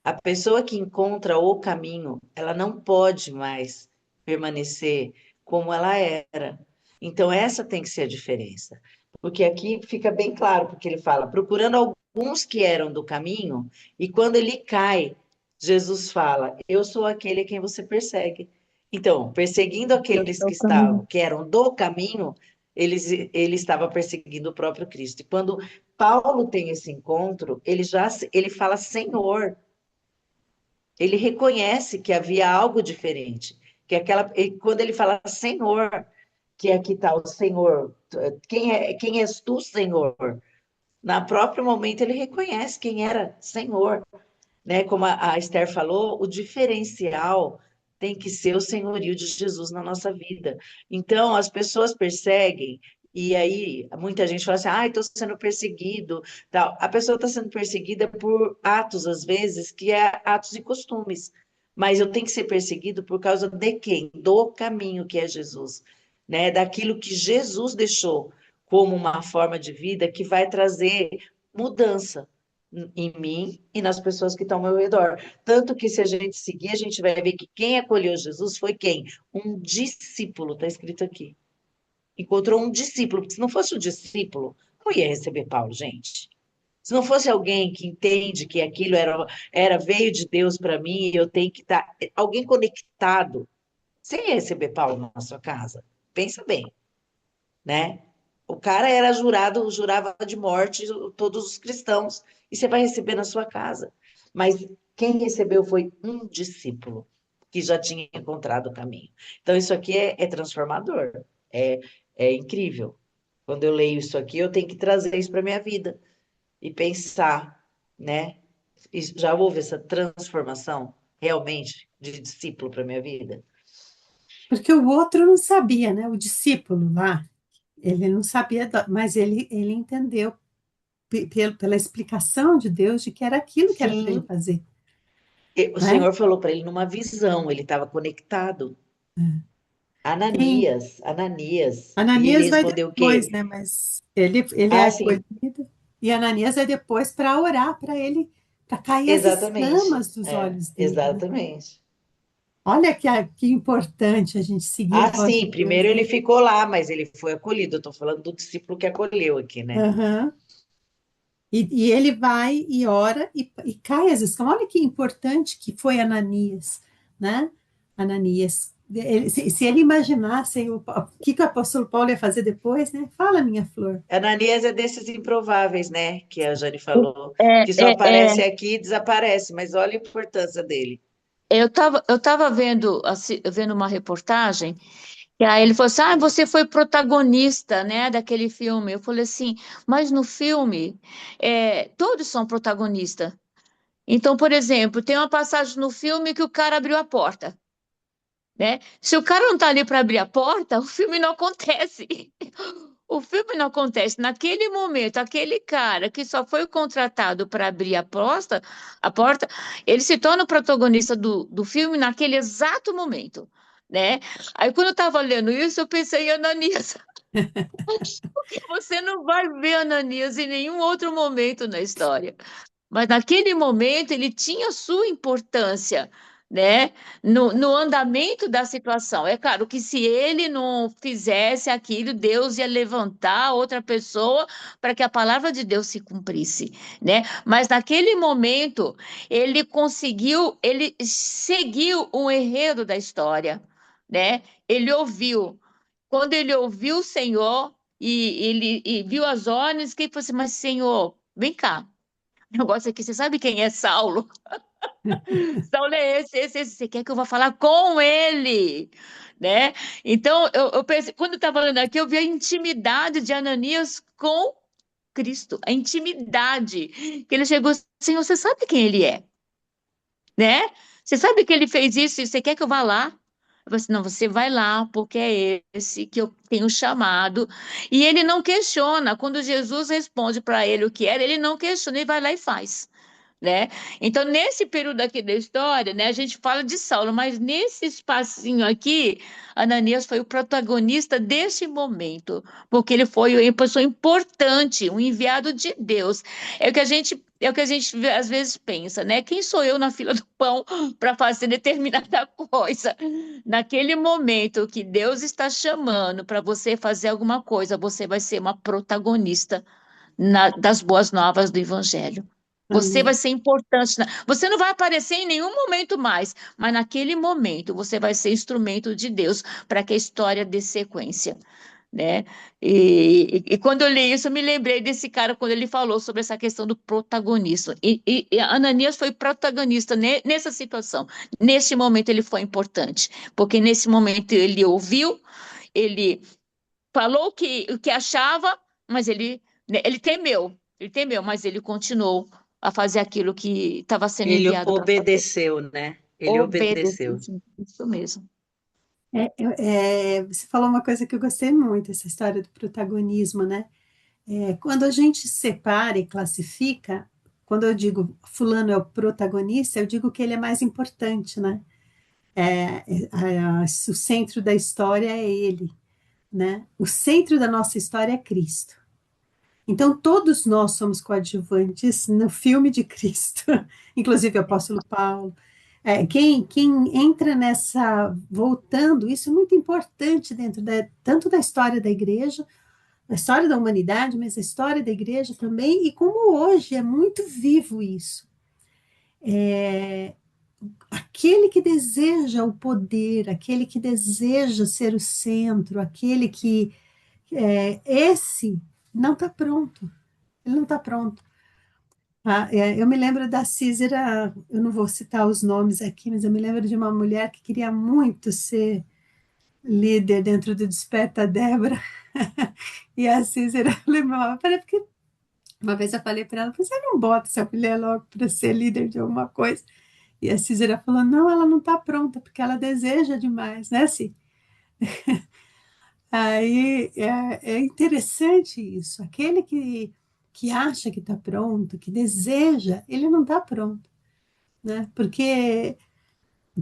A pessoa que encontra o caminho, ela não pode mais permanecer como ela era. Então, essa tem que ser a diferença. Porque aqui fica bem claro, porque ele fala, procurando alguns que eram do caminho, e quando ele cai, Jesus fala, eu sou aquele a quem você persegue. Então, perseguindo aqueles É que o caminho. estavam, que eram do caminho, ele estava perseguindo o próprio Cristo. E quando Paulo tem esse encontro, ele fala Senhor. Ele reconhece que havia algo diferente, que quando ele fala Senhor, que aqui está o Senhor, quem és tu, Senhor? Na próprio momento ele reconhece quem era Senhor, né? Como a Esther falou, o diferencial tem que ser o senhorio de Jesus na nossa vida. Então, as pessoas perseguem, e aí muita gente fala assim, ah, estou sendo perseguido, tal. A pessoa está sendo perseguida por atos, às vezes, que é atos e costumes. Mas eu tenho que ser perseguido por causa de quem? Do caminho que é Jesus, né? Daquilo que Jesus deixou como uma forma de vida que vai trazer mudança em mim e nas pessoas que estão ao meu redor. Tanto que se a gente seguir, a gente vai ver que quem acolheu Jesus foi quem? Um discípulo, está escrito aqui. Encontrou um discípulo, porque se não fosse um discípulo, não ia receber Paulo, gente. Se não fosse alguém que entende que aquilo veio de Deus para mim, eu tenho que estar. Alguém conectado, você ia receber Paulo na sua casa? Pensa bem, né? O cara era jurava de morte todos os cristãos, e você vai receber na sua casa. Mas quem recebeu foi um discípulo que já tinha encontrado o caminho. Então, isso aqui é transformador, é, é incrível. Quando eu leio isso aqui, eu tenho que trazer isso para a minha vida e pensar, né? Já houve essa transformação realmente de discípulo para a minha vida? Porque o outro não sabia, né? O discípulo lá, ele não sabia, mas ele entendeu pela explicação de Deus de que era aquilo que era para ele Sim, fazer, o né? Senhor falou para ele numa visão, ele estava conectado. Quem, Ananias, Ananias. E ele Ananias vai respondeu o depois, quê? né? Mas ele é Ah, sim, acolhido, e Ananias é depois para orar para ele, para cair as exatamente. escamas dos É, olhos dele, né? exatamente. Olha que importante a gente seguir a Ah, voz de sim, Deus, primeiro ele né? ficou lá, mas ele foi acolhido. Eu estou falando do discípulo que acolheu aqui, né? Aham. E ele vai e ora e cai as escamas. Olha que importante que foi Ananias, né? Ananias. Se ele imaginasse o que o apóstolo Paulo ia fazer depois, né? Fala, minha flor. Ananias é desses improváveis, né? Que a Jane falou, É, que só é, é, aparece aqui e desaparece, mas olha a importância dele. eu tava vendo, vendo uma reportagem, e aí ele falou assim, ah, você foi protagonista, né, daquele filme. Eu falei assim, mas no filme, todos são protagonistas. Então, por exemplo, tem uma passagem no filme que o cara abriu a porta, né? Se o cara não tá ali para abrir a porta, o filme não acontece. O filme não acontece. Naquele momento, aquele cara que só foi contratado para abrir a porta, ele se torna o protagonista do filme naquele exato momento, né? Aí, quando eu estava lendo isso, eu pensei em Ananias. Porque você não vai ver Ananias em nenhum outro momento na história. Mas naquele momento ele tinha sua importância, né, no andamento da situação. É claro que se ele não fizesse aquilo, Deus ia levantar outra pessoa para que a palavra de Deus se cumprisse, né? Mas naquele momento, ele seguiu o enredo da história, né? Ele ouviu. Quando ele ouviu o Senhor e viu as ordens, que ele falou assim, mas Senhor, vem cá. O negócio aqui, você sabe quem é Saulo? Saulo é esse. Você quer que eu vá falar com ele? Né? Então, eu pensei, quando eu estava falando aqui, eu vi a intimidade de Ananias com Cristo, a intimidade, que ele chegou, Senhor, você sabe quem ele é, né? Você sabe que ele fez isso e você quer que eu vá lá? Eu falei assim, não, você vai lá, porque é esse que eu tenho chamado. E ele não questiona. Quando Jesus responde para ele o que era, ele não questiona, ele vai lá e faz, né? Então, nesse período aqui da história, né, a gente fala de Saulo, mas nesse espacinho aqui, Ananias foi o protagonista desse momento, porque ele foi uma pessoa importante, um enviado de Deus. É o que a gente às vezes pensa, né? Quem sou eu na fila do pão para fazer determinada coisa? Naquele momento que Deus está chamando para você fazer alguma coisa, você vai ser uma protagonista das boas novas do Evangelho. Você vai Amém. ser importante. Você não vai aparecer em nenhum momento mais, mas naquele momento você vai ser instrumento de Deus para que a história dê sequência, né? E quando eu li isso, eu me lembrei desse cara quando ele falou sobre essa questão do protagonista. E Ananias foi protagonista nessa situação. Nesse momento ele foi importante, porque nesse momento ele ouviu, ele falou o que achava, mas ele temeu, mas ele continuou a fazer aquilo que estava sendo Ele enviado para fazer. obedeceu, né? Ele Obedeceu, obedeceu. isso mesmo. Você falou uma coisa que eu gostei muito, essa história do protagonismo, né? Quando a gente separa e classifica, quando eu digo fulano é o protagonista, eu digo que ele é mais importante, né? O centro da história é ele, né? O centro da nossa história é Cristo. Então, todos nós somos coadjuvantes no filme de Cristo, inclusive o apóstolo Paulo. Quem entra nessa, voltando, isso é muito importante tanto da história da igreja, a história da humanidade, mas a história da igreja também, e como hoje é muito vivo isso. Aquele que deseja o poder, aquele que deseja ser o centro, aquele que esse não está pronto, ele não está pronto. Eu me lembro da Císera, eu não vou citar os nomes aqui, mas eu me lembro de uma mulher que queria muito ser líder dentro do Desperta Débora, e a Císera lembrava, porque uma vez eu falei para ela, você não bota essa mulher logo para ser líder de alguma coisa? E a Císera falou, não, ela não está pronta, porque ela deseja demais, né, Cí? Aí é interessante isso, aquele que acha que está pronto, que deseja, ele não está pronto, né? Porque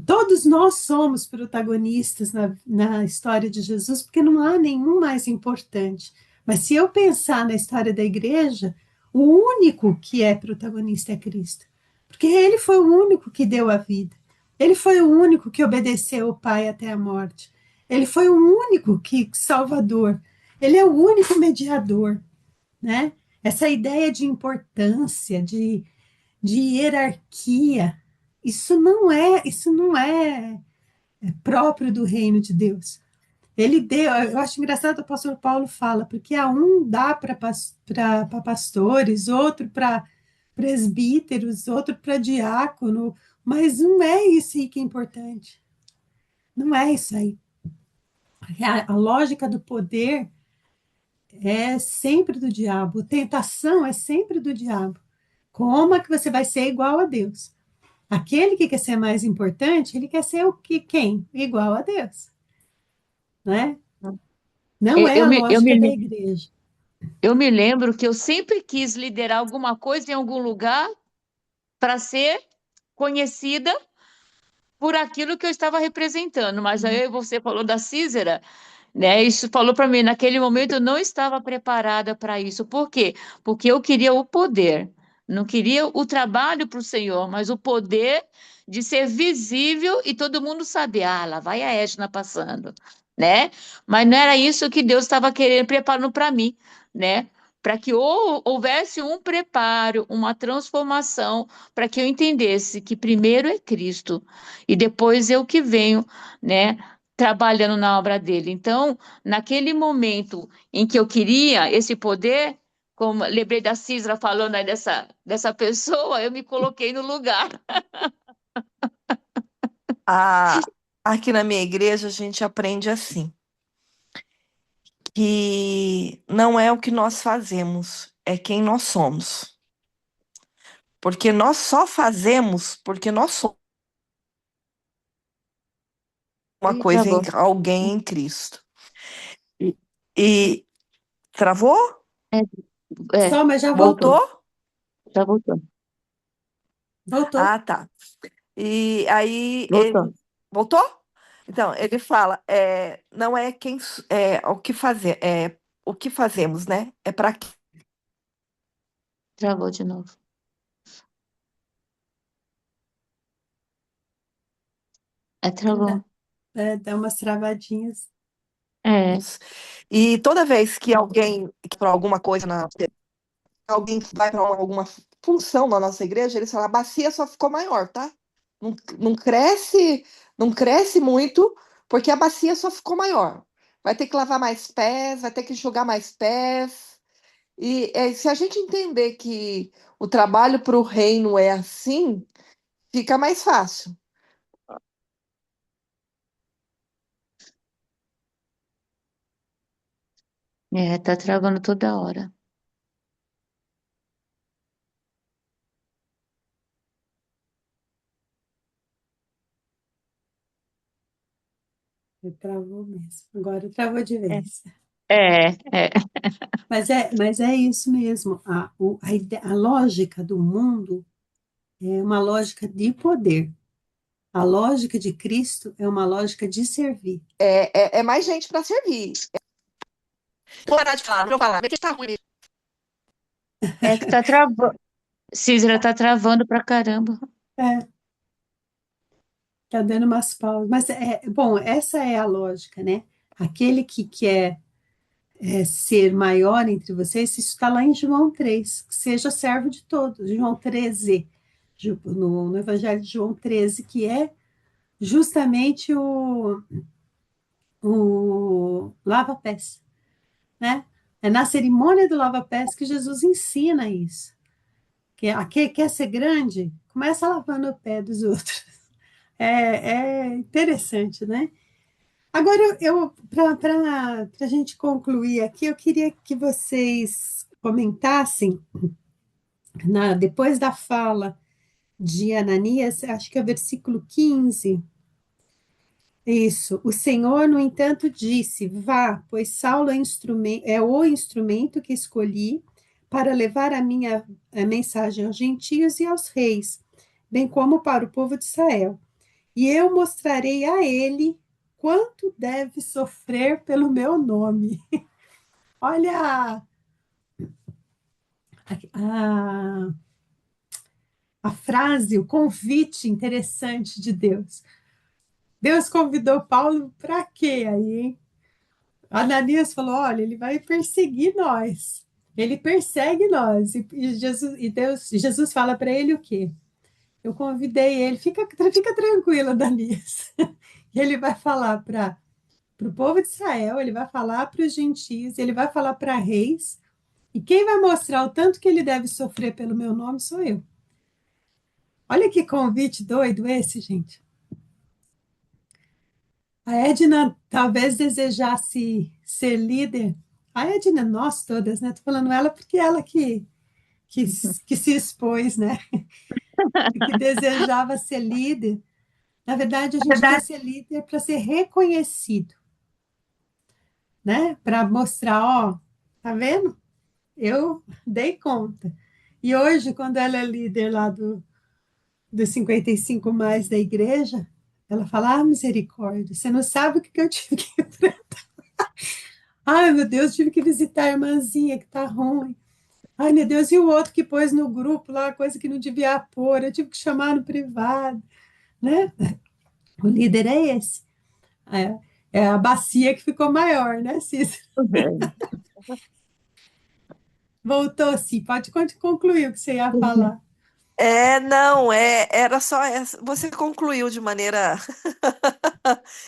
todos nós somos protagonistas na história de Jesus, porque não há nenhum mais importante. Mas se eu pensar na história da igreja, o único que é protagonista é Cristo. Porque ele foi o único que deu a vida. Ele foi o único que obedeceu o Pai até a morte. Ele foi o único Salvador. Ele é o único mediador, né? Essa ideia de importância, de hierarquia, isso não é próprio do reino de Deus. Ele deu, eu acho engraçado o apóstolo Paulo fala, porque a um dá para pastores, outro para presbíteros, outro para diácono, mas não é isso aí que é importante. Não é isso aí. A lógica do poder é sempre do diabo, tentação é sempre do diabo. Como é que você vai ser igual a Deus? Aquele que quer ser mais importante, ele quer ser quem? Igual a Deus, né? Não Eu, é eu a me, eu lógica da me, igreja. eu me lembro que eu sempre quis liderar alguma coisa em algum lugar para ser conhecida por aquilo que eu estava representando. Mas aí você falou da Císera, né? Isso falou para mim, naquele momento eu não estava preparada para isso. Por quê? Porque eu queria o poder, Não queria o trabalho para o Senhor, mas o poder de ser visível e todo mundo saber, ah, lá vai a Edna passando, né? Mas não era isso que Deus estava querendo, preparando para mim, né? Para que houvesse um preparo, uma transformação, para que eu entendesse que primeiro é Cristo e depois eu que venho, né? Trabalhando na obra dele. Então, naquele momento em que eu queria esse poder, como lembrei da Cisra falando aí dessa pessoa, eu me coloquei no lugar. A- Aqui na minha igreja a gente aprende assim, que não é o que nós fazemos, é quem nós somos. Porque nós só fazemos porque nós somos uma Ih, coisa em travou. alguém em Cristo. E, e travou? É, Só, mas já Voltou? voltou. já voltou. Voltou. Ah, tá. E aí Voltou. voltou? Então, ele fala, não é quem é o que fazer, é o que fazemos, né? É para Travou de novo. É, travou. Dá umas travadinhas. É, E toda vez que alguém para alguma coisa alguém vai para alguma função na nossa igreja, eles falam, a bacia só ficou maior, tá? Não cresce, não cresce muito, porque a bacia só ficou maior. Vai ter que lavar mais pés, vai ter que enxugar mais pés. E se a gente entender que o trabalho para o reino é assim, fica mais fácil. tá travando toda hora. Travou mesmo. Agora travou de É, vez. é. Mas é isso mesmo. A lógica do mundo é uma lógica de poder. A lógica de Cristo é uma lógica de servir. É mais gente para servir. Vou parar de falar, não vou falar, porque tá ruim. É que tá travando. Cisra tá travando pra caramba. É, tá dando umas pausas. Mas, bom, essa é a lógica, né? Aquele que quer ser maior entre vocês, isso está lá em João 3, que seja servo de todos. João 13, no Evangelho de João 13, que é justamente o lava-pés, né? É na cerimônia do lava-pés que Jesus ensina isso. Que quer ser grande, começa lavando o pé dos outros. É interessante, né? Agora, para a gente concluir aqui, eu queria que vocês comentassem, depois da fala de Ananias, acho que é o versículo 15. Isso. O Senhor, no entanto, disse: Vá, pois Saulo é o instrumento que escolhi para levar a mensagem aos gentios e aos reis, bem como para o povo de Israel. E eu mostrarei a ele quanto deve sofrer pelo meu nome. Olha a, a frase, o convite interessante de Deus. Deus convidou Paulo para quê aí, hein? Ananias falou: olha, ele vai perseguir nós. Ele persegue nós. Jesus fala para ele o quê? Eu convidei ele, fica tranquilo, Ananias. E ele vai falar para o povo de Israel, ele vai falar para os gentios, ele vai falar para reis. E quem vai mostrar o tanto que ele deve sofrer pelo meu nome sou eu. Olha que convite doido esse, gente. A Edna talvez desejasse ser líder. A Edna, nós todas, né? Tô falando ela porque ela que se expôs, né? Que desejava ser líder. Na verdade, a gente quer ser líder para ser reconhecido, né? Para mostrar, ó, tá vendo? Eu dei conta. E hoje, quando ela é líder lá dos 55 mais da igreja, ela fala: Ah, misericórdia, você não sabe o que eu tive que enfrentar. Ai, meu Deus, tive que visitar a irmãzinha que tá ruim. Ai, meu Deus, e o outro que pôs no grupo lá, coisa que não devia pôr, eu tive que chamar no privado, né? O líder é esse. É, é a bacia que ficou maior, né, Cícero? Voltou, sim. Pode concluir o que você ia falar. Não, era só essa. Você concluiu de maneira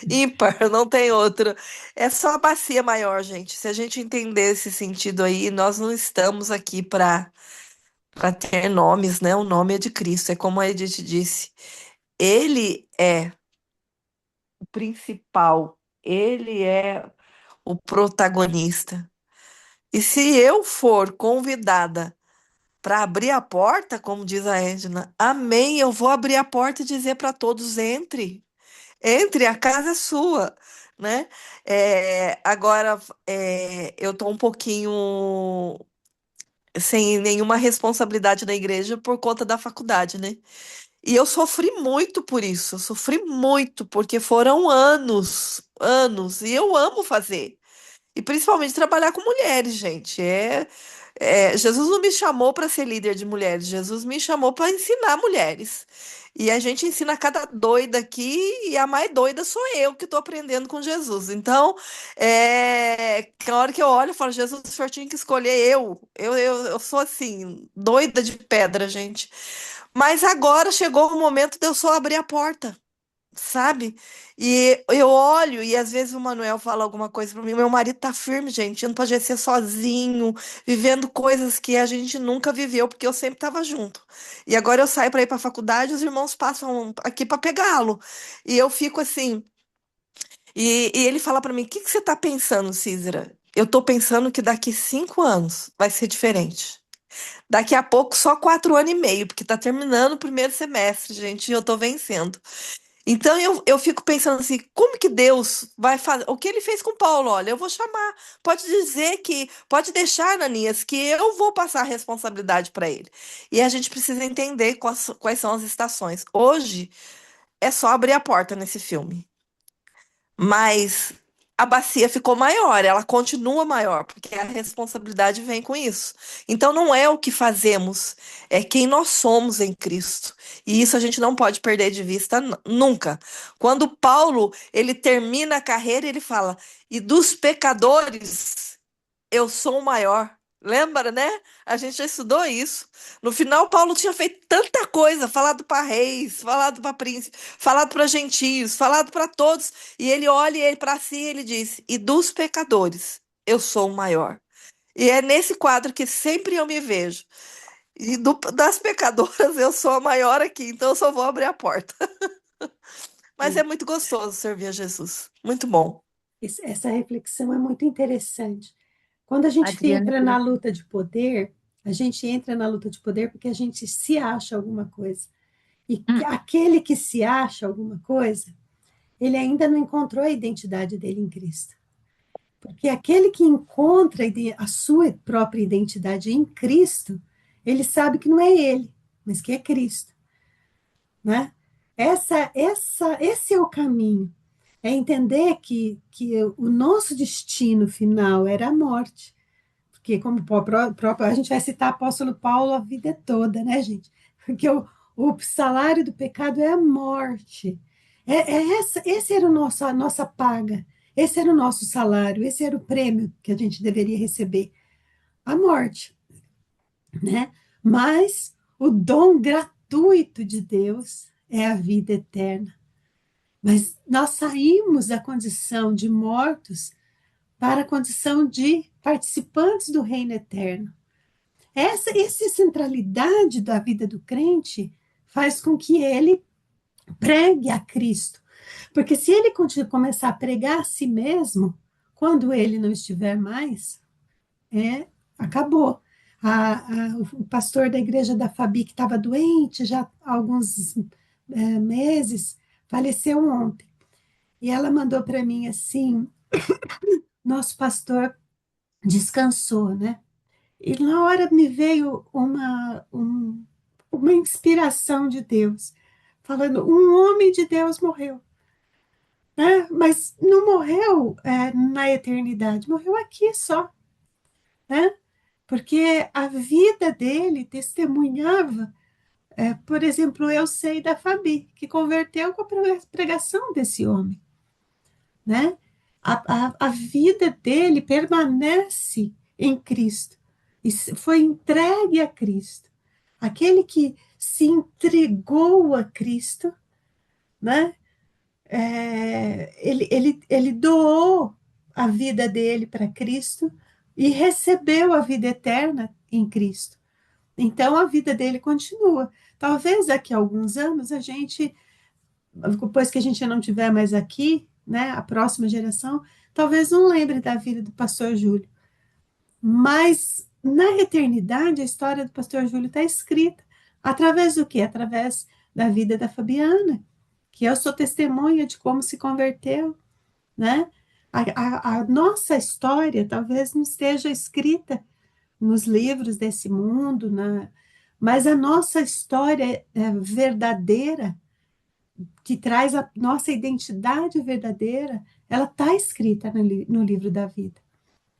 ímpar, não tem outro. É só a bacia maior, gente. Se a gente entender esse sentido aí, nós não estamos aqui para ter nomes, né? O nome é de Cristo. É como a Edith disse. Ele é o principal, ele é o protagonista. E se eu for convidada para abrir a porta, como diz a Edna, amém, eu vou abrir a porta e dizer para todos: entre, entre, a casa é sua, né? Agora, eu tô um pouquinho sem nenhuma responsabilidade na igreja por conta da faculdade, né? E eu sofri muito por isso, eu sofri muito, porque foram anos, anos, e eu amo fazer. E principalmente trabalhar com mulheres, gente. Jesus não me chamou para ser líder de mulheres, Jesus me chamou para ensinar mulheres. E a gente ensina cada doida aqui, e a mais doida sou eu que estou aprendendo com Jesus. Então, na hora que eu olho, eu falo: Jesus, o senhor tinha que escolher eu. Eu sou assim, doida de pedra, gente. Mas agora chegou o momento de eu só abrir a porta, sabe? E eu olho e às vezes o Manuel fala alguma coisa para mim. Meu marido tá firme, gente, indo pra GC sozinho, vivendo coisas que a gente nunca viveu, porque eu sempre tava junto. E agora eu saio para ir para faculdade, os irmãos passam aqui para pegá-lo. E eu fico assim. E ele fala para mim: o que que você tá pensando, Císera? Eu tô pensando que daqui 5 anos vai ser diferente. Daqui a pouco, só 4 anos e meio, porque tá terminando o primeiro semestre, gente, e eu tô vencendo. Então eu fico pensando assim: como que Deus vai fazer? O que ele fez com Paulo? Olha, eu vou chamar. Pode dizer que, pode deixar, Ananias, que eu vou passar a responsabilidade para ele. E a gente precisa entender quais são as estações. Hoje é só abrir a porta nesse filme. Mas a bacia ficou maior, ela continua maior, porque a responsabilidade vem com isso. Então não é o que fazemos, é quem nós somos em Cristo. E isso a gente não pode perder de vista nunca. Quando Paulo, ele termina a carreira, ele fala: "E dos pecadores eu sou o maior". Lembra, né? A gente já estudou isso. No final, Paulo tinha feito tanta coisa, falado para reis, falado para príncipes, falado para gentios, falado para todos. E ele olha ele para si e ele diz: "E dos pecadores, eu sou o maior". E é nesse quadro que sempre eu me vejo. E das pecadoras, eu sou a maior aqui, então eu só vou abrir a porta. Mas é muito gostoso servir a Jesus. Muito bom. Essa reflexão é muito interessante. Quando a gente Adriana, entra na luta de poder, a gente entra na luta de poder porque a gente se acha alguma coisa. E aquele que se acha alguma coisa, ele ainda não encontrou a identidade dele em Cristo. Porque aquele que encontra a sua própria identidade em Cristo, ele sabe que não é ele, mas que é Cristo, né? Esse é o caminho. É entender que o nosso destino final era a morte. Porque, como a gente vai citar apóstolo Paulo a vida toda, né, gente? Porque o salário do pecado é a morte. Esse era a nossa paga, esse era o nosso salário, esse era o prêmio que a gente deveria receber, a morte, né? Mas o dom gratuito de Deus é a vida eterna. Mas nós saímos da condição de mortos para a condição de participantes do reino eterno. Essa centralidade da vida do crente faz com que ele pregue a Cristo. Porque se ele começar a pregar a si mesmo, quando ele não estiver mais, acabou. O pastor da igreja da Fabi, que estava doente já há alguns meses, faleceu ontem. E ela mandou para mim assim: nosso pastor descansou, né? E na hora me veio uma inspiração de Deus, falando: um homem de Deus morreu, né? Mas não morreu na eternidade, morreu aqui só, né? porque a vida dele testemunhava. Por exemplo, eu sei da Fabi, que converteu com a pregação desse homem, né? A vida dele permanece em Cristo e foi entregue a Cristo. Aquele que se entregou a Cristo, né? Ele doou a vida dele para Cristo e recebeu a vida eterna em Cristo. Então a vida dele continua. Talvez daqui a alguns anos a gente, depois que a gente não tiver mais aqui, né, a próxima geração, talvez não lembre da vida do pastor Júlio. Mas na eternidade a história do pastor Júlio está escrita. Através do quê? Através da vida da Fabiana, que eu sou testemunha de como se converteu, né? A nossa história talvez não esteja escrita nos livros desse mundo, mas a nossa história verdadeira, que traz a nossa identidade verdadeira, ela está escrita no livro da vida.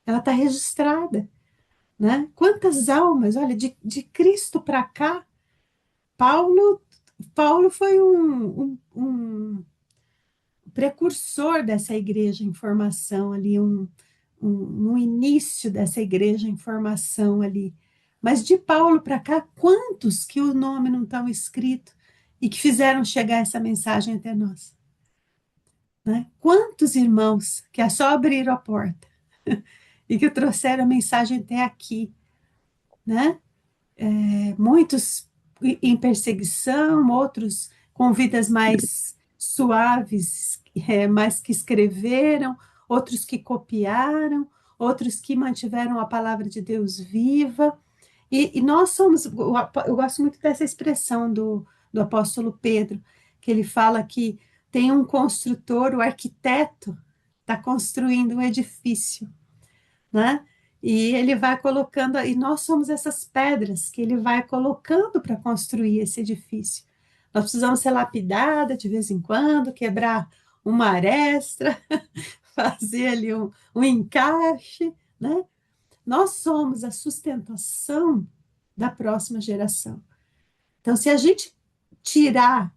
Ela está registrada, né? Quantas almas, olha, de Cristo para cá, Paulo, Paulo foi um precursor dessa igreja em formação ali, um início dessa igreja em formação ali. Mas de Paulo para cá, quantos que o nome não estão escrito e que fizeram chegar essa mensagem até nós? Né? Quantos irmãos que é só abrir a porta e que trouxeram a mensagem até aqui, né? Muitos em perseguição, outros com vidas mais suaves, mas que escreveram, outros que copiaram, outros que mantiveram a palavra de Deus viva. E nós somos, eu gosto muito dessa expressão do apóstolo Pedro, que ele fala que tem um construtor, o arquiteto está construindo um edifício, né? E ele vai colocando, e nós somos essas pedras que ele vai colocando para construir esse edifício. Nós precisamos ser lapidada de vez em quando, quebrar uma aresta, fazer ali um encaixe, né? Nós somos a sustentação da próxima geração. Então, se a gente tirar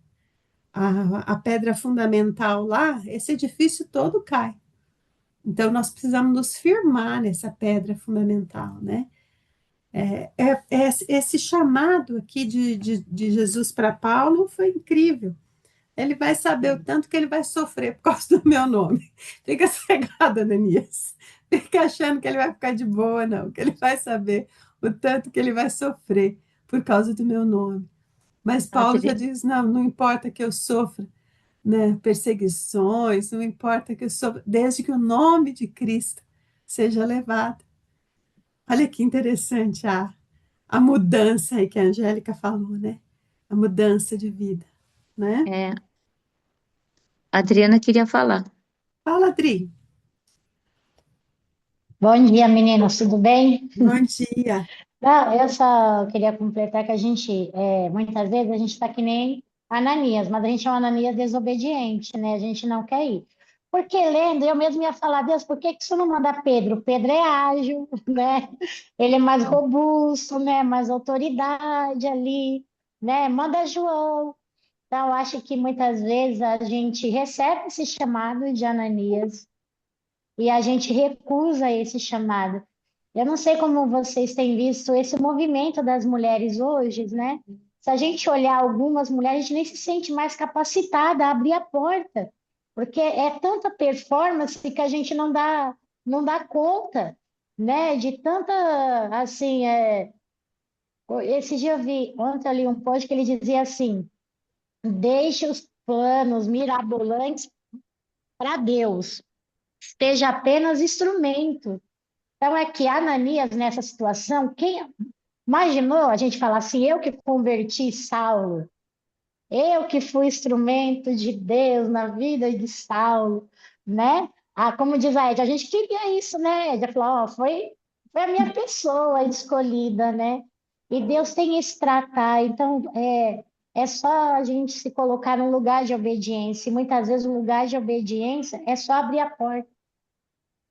a pedra fundamental lá, esse edifício todo cai. Então, nós precisamos nos firmar nessa pedra fundamental, né? Esse chamado aqui de Jesus para Paulo foi incrível. Ele vai saber o tanto que ele vai sofrer por causa do meu nome. Fica cegado, Ananias. Fica achando que ele vai ficar de boa, não. Que ele vai saber o tanto que ele vai sofrer por causa do meu nome. Mas Paulo já diz, não importa que eu sofra, né, perseguições, não importa que eu sofra, desde que o nome de Cristo seja levado. Olha que interessante a mudança aí que a Angélica falou, né? A mudança de vida, né? A Adriana queria falar. Fala, Adri. Bom dia, meninas, tudo bem? Bom dia. Não, eu só queria completar que a gente, muitas vezes, a gente está que nem Ananias, mas a gente é um Ananias desobediente, né? A gente não quer ir. Porque lendo, eu mesmo ia falar, Deus, por que que você não manda Pedro? Pedro é ágil, né? Ele é mais robusto, né? Mais autoridade ali, né? Manda João. Então, eu acho que muitas vezes a gente recebe esse chamado de Ananias e a gente recusa esse chamado. Eu não sei como vocês têm visto esse movimento das mulheres hoje, né? Se a gente olhar algumas mulheres, a gente nem se sente mais capacitada a abrir a porta, porque é tanta performance que a gente não dá conta, né? De tanta, assim, esse dia eu vi, ontem eu li um post que ele dizia assim, deixe os planos mirabolantes para Deus, esteja apenas instrumento. Então, é que Ananias, nessa situação, quem imaginou a gente falar assim, eu que converti Saulo, eu que fui instrumento de Deus na vida de Saulo, né? Como diz a Ed, a gente queria isso, né, Ed? Falou, ó, foi a minha pessoa escolhida, né? E Deus tem esse tratar, então é só a gente se colocar num lugar de obediência, e muitas vezes o lugar de obediência é só abrir a porta,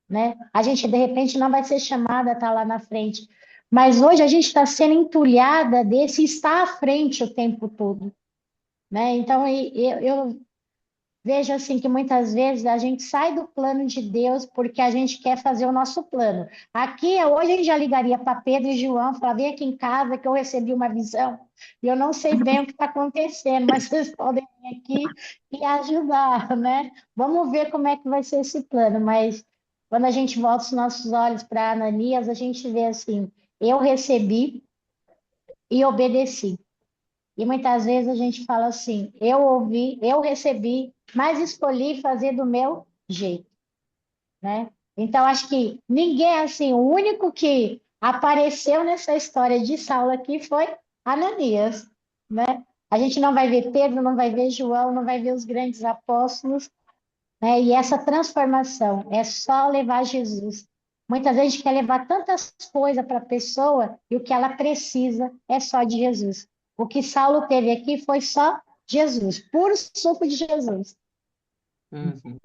né? A gente, de repente, não vai ser chamada a estar lá na frente, Mas hoje a gente está sendo entulhada desse estar à frente o tempo todo, né? Então, eu vejo assim que muitas vezes a gente sai do plano de Deus porque a gente quer fazer o nosso plano. Aqui, hoje a gente já ligaria para Pedro e João, falar, vem aqui em casa que eu recebi uma visão e eu não sei bem o que está acontecendo, mas vocês podem vir aqui e ajudar, né? Vamos ver como é que vai ser esse plano, mas quando a gente volta os nossos olhos para Ananias, a gente vê assim, eu recebi e obedeci. E muitas vezes a gente fala assim: eu ouvi, eu recebi, mas escolhi fazer do meu jeito, né? Então, acho que ninguém, assim, o único que apareceu nessa história de Saulo aqui foi Ananias, né? A gente não vai ver Pedro, não vai ver João, não vai ver os grandes apóstolos, né? E essa transformação é só levar Jesus. Muitas vezes a gente quer levar tantas coisas para a pessoa e o que ela precisa é só de Jesus. O que Saulo teve aqui foi só Jesus, puro suco de Jesus. Uhum.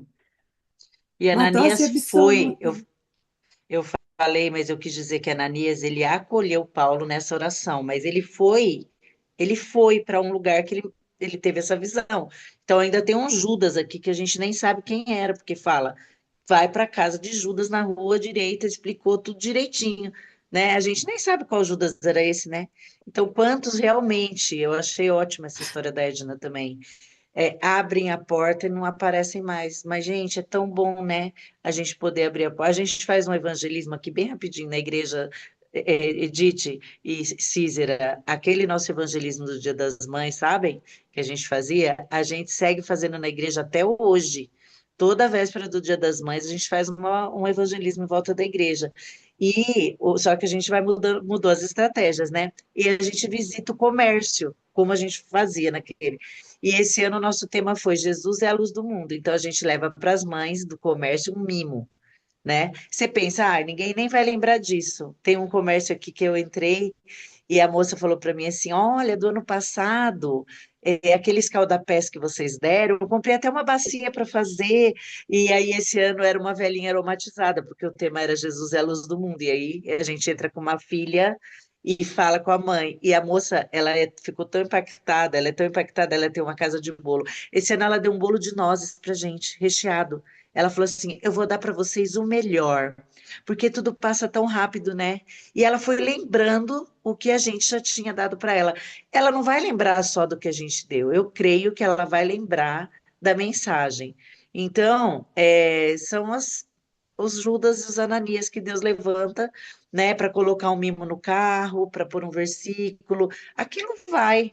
E Uma dose Ananias foi, absoluta. eu falei, mas eu quis dizer que Ananias, ele acolheu Paulo nessa oração, mas ele foi para um lugar que ele teve essa visão. Então ainda tem um Judas aqui que a gente nem sabe quem era, porque fala, vai para a casa de Judas na rua direita, explicou tudo direitinho, né? A gente nem sabe qual Judas era esse, né? Então quantos realmente, eu achei ótima essa história da Edna também, abrem a porta e não aparecem mais. Mas, gente, é tão bom, né? A gente poder abrir a porta. A gente faz um evangelismo aqui bem rapidinho na igreja, Edith e Císera, aquele nosso evangelismo do Dia das Mães, sabem? Que a gente fazia, a gente segue fazendo na igreja até hoje. Toda véspera do Dia das Mães, a gente faz um evangelismo em volta da igreja. Só que a gente vai mudando, mudou as estratégias, né? E a gente visita o comércio, como a gente fazia naquele. E esse ano o nosso tema foi Jesus é a luz do mundo. Então a gente leva para as mães do comércio um mimo, né? Você pensa, ninguém nem vai lembrar disso. Tem um comércio aqui que eu entrei e a moça falou para mim assim: olha, do ano passado, aqueles escaldapés que vocês deram, eu comprei até uma bacia para fazer. E aí esse ano era uma velhinha aromatizada, porque o tema era Jesus é a luz do mundo. E aí a gente entra com uma filha e fala com a mãe. E a moça, ficou tão impactada, ela é tão impactada, ela tem uma casa de bolo. Esse ano ela deu um bolo de nozes pra gente, recheado. Ela falou assim: eu vou dar para vocês o melhor, porque tudo passa tão rápido, né? E ela foi lembrando o que a gente já tinha dado para ela. Ela não vai lembrar só do que a gente deu, eu creio que ela vai lembrar da mensagem. Então, são os Judas e os Ananias que Deus levanta, né, para colocar um mimo no carro, para pôr um versículo. Aquilo vai,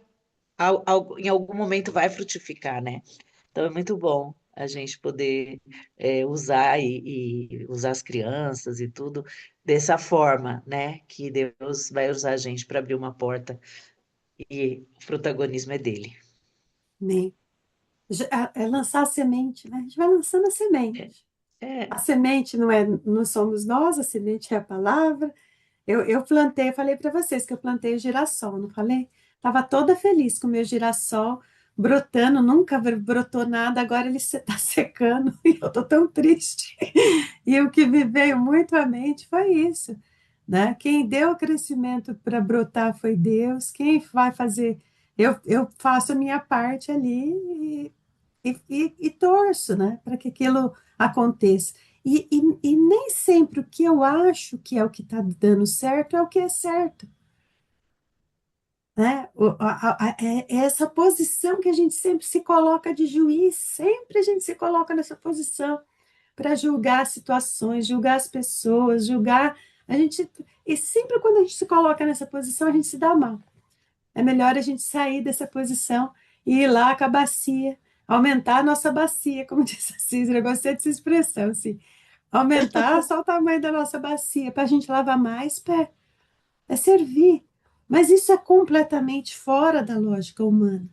em algum momento vai frutificar, né? Então é muito bom a gente poder usar e usar as crianças e tudo dessa forma, né? Que Deus vai usar a gente para abrir uma porta e o protagonismo é dele. Né? É lançar a semente, né? A gente vai lançando a semente. É, A semente não somos nós, a semente é a palavra. Eu plantei, eu falei para vocês que eu plantei o girassol, não falei? Estava toda feliz com o meu girassol brotando, nunca brotou nada, agora ele está secando e eu estou tão triste. E o que me veio muito à mente foi isso, né? Quem deu o crescimento para brotar foi Deus, quem vai fazer, eu faço a minha parte ali e torço, né, para que aquilo aconteça. E nem sempre o que eu acho que é o que está dando certo é o que é certo, né? É essa posição que a gente sempre se coloca de juiz, sempre a gente se coloca nessa posição para julgar as situações, julgar as pessoas, julgar a gente. E sempre quando a gente se coloca nessa posição, a gente se dá mal. É melhor a gente sair dessa posição e ir lá com a bacia, aumentar a nossa bacia, como disse a Cícera, eu gostei dessa expressão, assim, aumentar só o tamanho da nossa bacia para a gente lavar mais pé, é servir. Mas isso é completamente fora da lógica humana.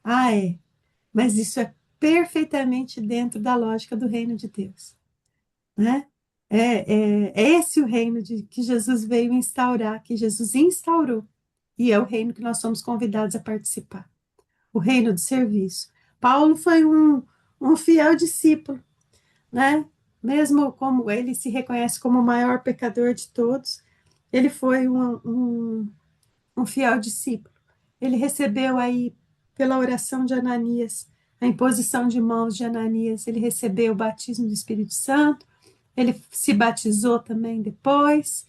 Ah, é. Mas isso é perfeitamente dentro da lógica do reino de Deus, né? É esse o reino que Jesus veio instaurar, que Jesus instaurou, e é o reino que nós somos convidados a participar, o reino do serviço. Paulo foi um fiel discípulo, né? Mesmo como ele se reconhece como o maior pecador de todos, ele foi um fiel discípulo. Ele recebeu aí, pela oração de Ananias, a imposição de mãos de Ananias, ele recebeu o batismo do Espírito Santo, ele se batizou também depois,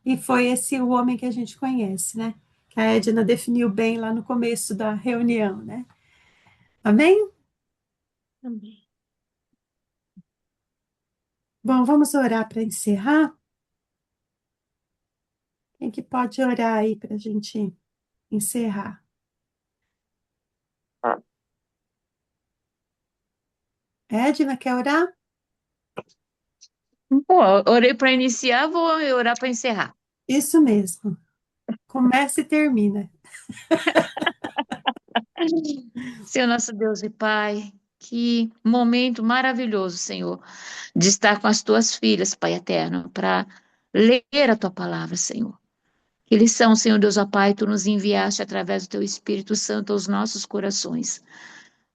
e foi esse o homem que a gente conhece, né? Que a Edna definiu bem lá no começo da reunião, né? Amém? Amém. Bom, vamos orar para encerrar? Quem que pode orar aí para a gente encerrar? Edna, quer orar? Pô, orei para iniciar, vou orar para encerrar. Isso mesmo. Começa e termina. Senhor nosso Deus e Pai, que momento maravilhoso, Senhor, de estar com as tuas filhas, Pai eterno, para ler a tua palavra, Senhor. Que lição, Senhor Deus, ó Pai, tu nos enviaste através do teu Espírito Santo aos nossos corações.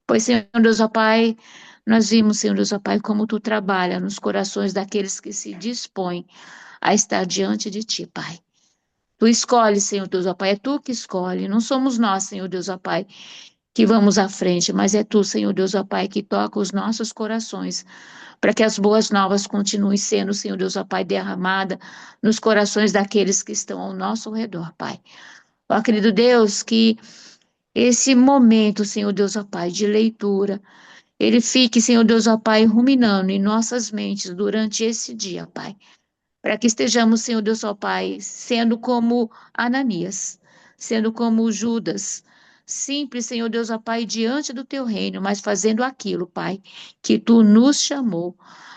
Pois, Senhor Deus, ó Pai, nós vimos, Senhor Deus, ó Pai, como tu trabalha nos corações daqueles que se dispõem a estar diante de ti, Pai. Tu escolhes, Senhor Deus, ó Pai, é tu que escolhe, não somos nós, Senhor Deus, ó Pai, que vamos à frente, mas é tu, Senhor Deus, ó Pai, que toca os nossos corações, para que as boas novas continuem sendo, Senhor Deus, ó Pai, derramada nos corações daqueles que estão ao nosso redor, Pai. Ó, querido Deus, que esse momento, Senhor Deus, ó Pai, de leitura, ele fique, Senhor Deus, ó Pai, ruminando em nossas mentes durante esse dia, Pai. Para que estejamos, Senhor Deus, ó Pai, sendo como Ananias, sendo como Judas, simples, Senhor Deus, ó Pai, diante do teu reino, mas fazendo aquilo, Pai, que tu nos chamou,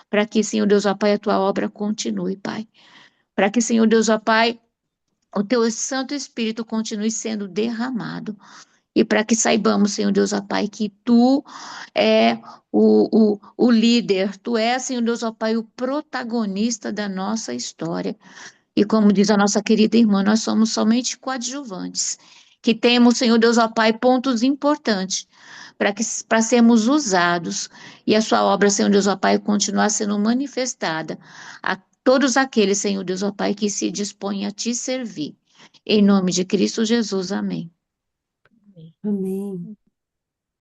para que, Senhor Deus, ó Pai, a tua obra continue, Pai. Para que, Senhor Deus, ó Pai, o teu Santo Espírito continue sendo derramado. E para que saibamos, Senhor Deus, ó Pai, que tu é o líder, tu és, Senhor Deus, ó Pai, o protagonista da nossa história. E como diz a nossa querida irmã, nós somos somente coadjuvantes, que temos, Senhor Deus, ó Pai, pontos importantes para sermos usados e a sua obra, Senhor Deus, ó Pai, continuar sendo manifestada a todos aqueles, Senhor Deus, ó Pai, que se dispõem a te servir. Em nome de Cristo Jesus, amém. Amém.